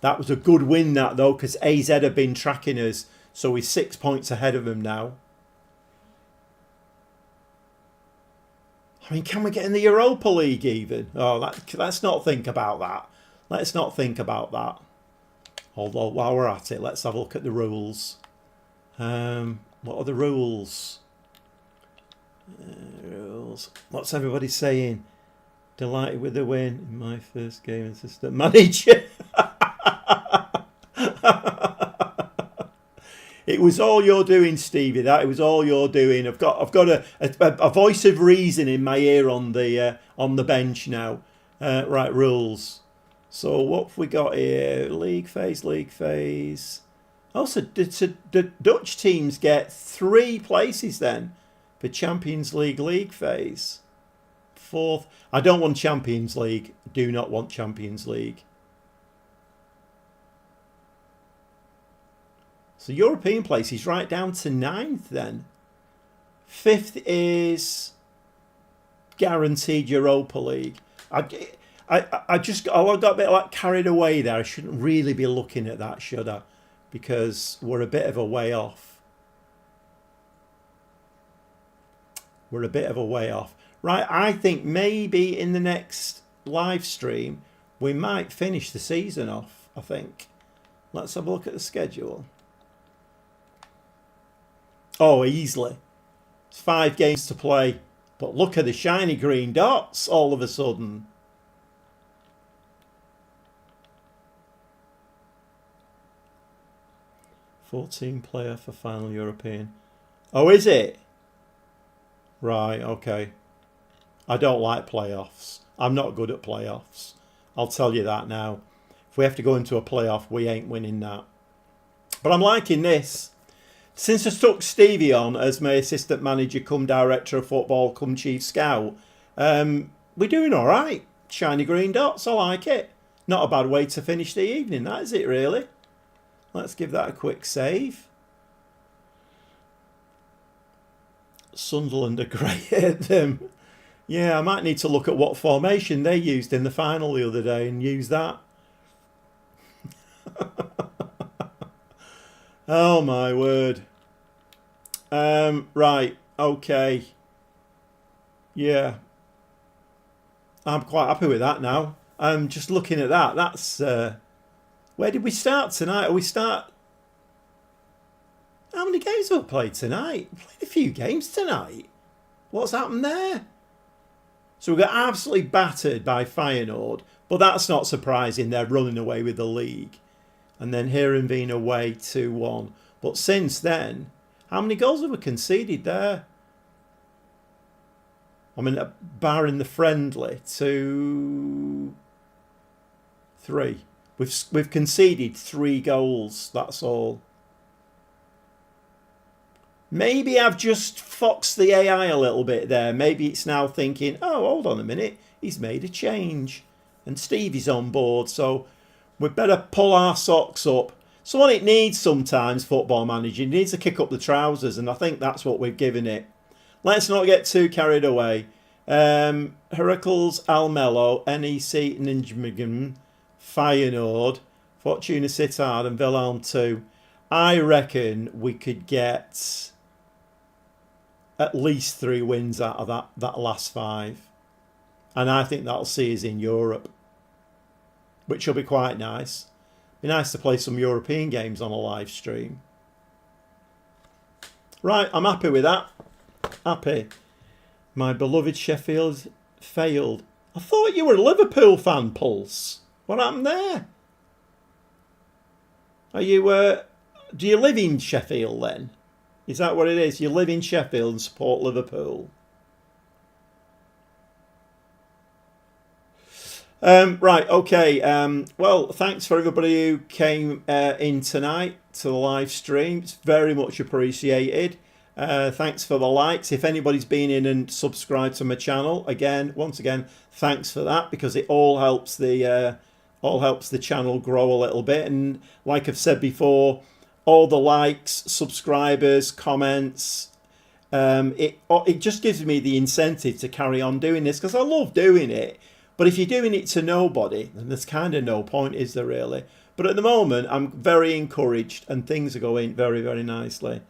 That was a good win, that, though, because AZ have been tracking us. So we're 6 points ahead of them now. I mean, can we get in the Europa League even? Oh, let's not think about that. Let's not think about that. Although, while we're at it, let's have a look at the rules. What are the rules? Rules. What's everybody saying? Delighted with the win in my first game as assistant manager. It was all you're doing, Stevie. That it was all you're doing. I've got a voice of reason in my ear on the bench now. Right, rules. So what have we got here? League phase. Also, the Dutch teams get 3 places then for Champions League phase. 4th. I don't want Champions League. Do not want Champions League. So European places right down to 9th then. 5th is guaranteed Europa League. I got a bit like carried away there. I shouldn't really be looking at that, should I? Because we're a bit of a way off. We're a bit of a way off. Right, I think maybe in the next live stream we might finish the season off, I think. Let's have a look at the schedule. Oh, easily. It's 5 games to play. But look at the shiny green dots all of a sudden. $14 for final European. Oh, is it? Right, okay. I don't like playoffs. I'm not good at playoffs. I'll tell you that now. If we have to go into a playoff, we ain't winning that. But I'm liking this. Since I stuck Stevie on as my assistant manager, come director of football, come chief scout, we're doing all right. Shiny green dots, I like it. Not a bad way to finish the evening, that is it really. Let's give that a quick save. Sunderland are great at them. Yeah, I might need to look at what formation they used in the final the other day and use that. Oh my word. Right, okay. Yeah. I'm quite happy with that now. I'm just looking at that. That's where did we start tonight? How many games have we played tonight? We played a few games tonight. What's happened there? So we got absolutely battered by Feyenoord, but that's not surprising. They're running away with the league. And then Heerenveen away 2-1. But since then, how many goals have we conceded there? I mean, barring the friendly, 2, 3. We've conceded 3 goals. That's all. Maybe I've just foxed the AI a little bit there. Maybe it's now thinking, oh, hold on a minute, he's made a change. And Stevie's on board, so we'd better pull our socks up. So what it needs sometimes, Football Manager, it needs to kick up the trousers, and I think that's what we've given it. Let's not get too carried away. Heracles Almelo, NEC Nijmegen, Feyenoord, Fortuna Sittard and Wilhelm 2. I reckon we could get at least 3 wins out of that last 5. And I think that'll see us in Europe, which will be quite nice. Be nice to play some European games on a live stream. Right, I'm happy with that. Happy. My beloved Sheffield failed. I thought you were a Liverpool fan, Pulse. What happened there? Are you... do you live in Sheffield then? Is that what it is? You live in Sheffield and support Liverpool? Right, okay. Well, thanks for everybody who came in tonight to the live stream. It's very much appreciated. Thanks for the likes. If anybody's been in and subscribed to my channel, once again, thanks for that, because it all helps the channel grow a little bit. And like I've said before, all the likes, subscribers, comments, it just gives me the incentive to carry on doing this, because I love doing it. But if you're doing it to nobody, then there's kind of no point, is there really? But at the moment, I'm very encouraged and things are going very, very nicely.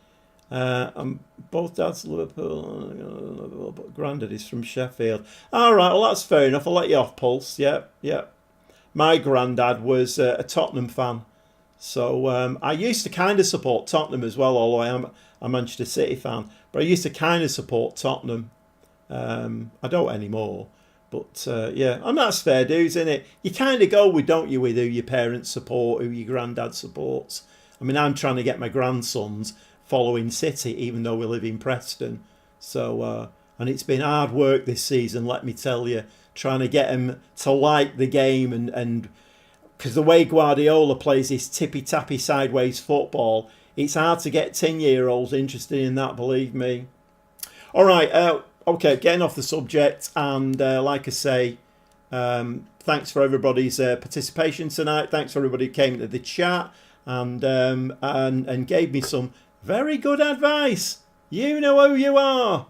I'm both dads Liverpool, but Grandad is from Sheffield. All right, well, that's fair enough. I'll let you off, Pulse. Yeah. My granddad was a Tottenham fan. So I used to kind of support Tottenham as well, although I am a Manchester City fan. But I used to kind of support Tottenham. I don't anymore. But yeah, and that's fair dues, isn't it? You kind of go with, don't you, with who your parents support, who your granddad supports. I mean, I'm trying to get my grandsons following City, even though we live in Preston. So, and it's been hard work this season, let me tell you, trying to get them to like the game and because the way Guardiola plays this tippy-tappy sideways football, it's hard to get 10-year-olds interested in that, believe me. All right, okay, getting off the subject, and like I say, thanks for everybody's participation tonight. Thanks for everybody who came to the chat and gave me some very good advice. You know who you are.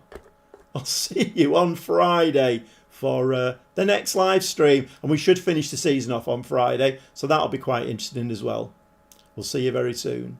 I'll see you on Friday for the next live stream, and we should finish the season off on Friday, so that'll be quite interesting as well. We'll see you very soon.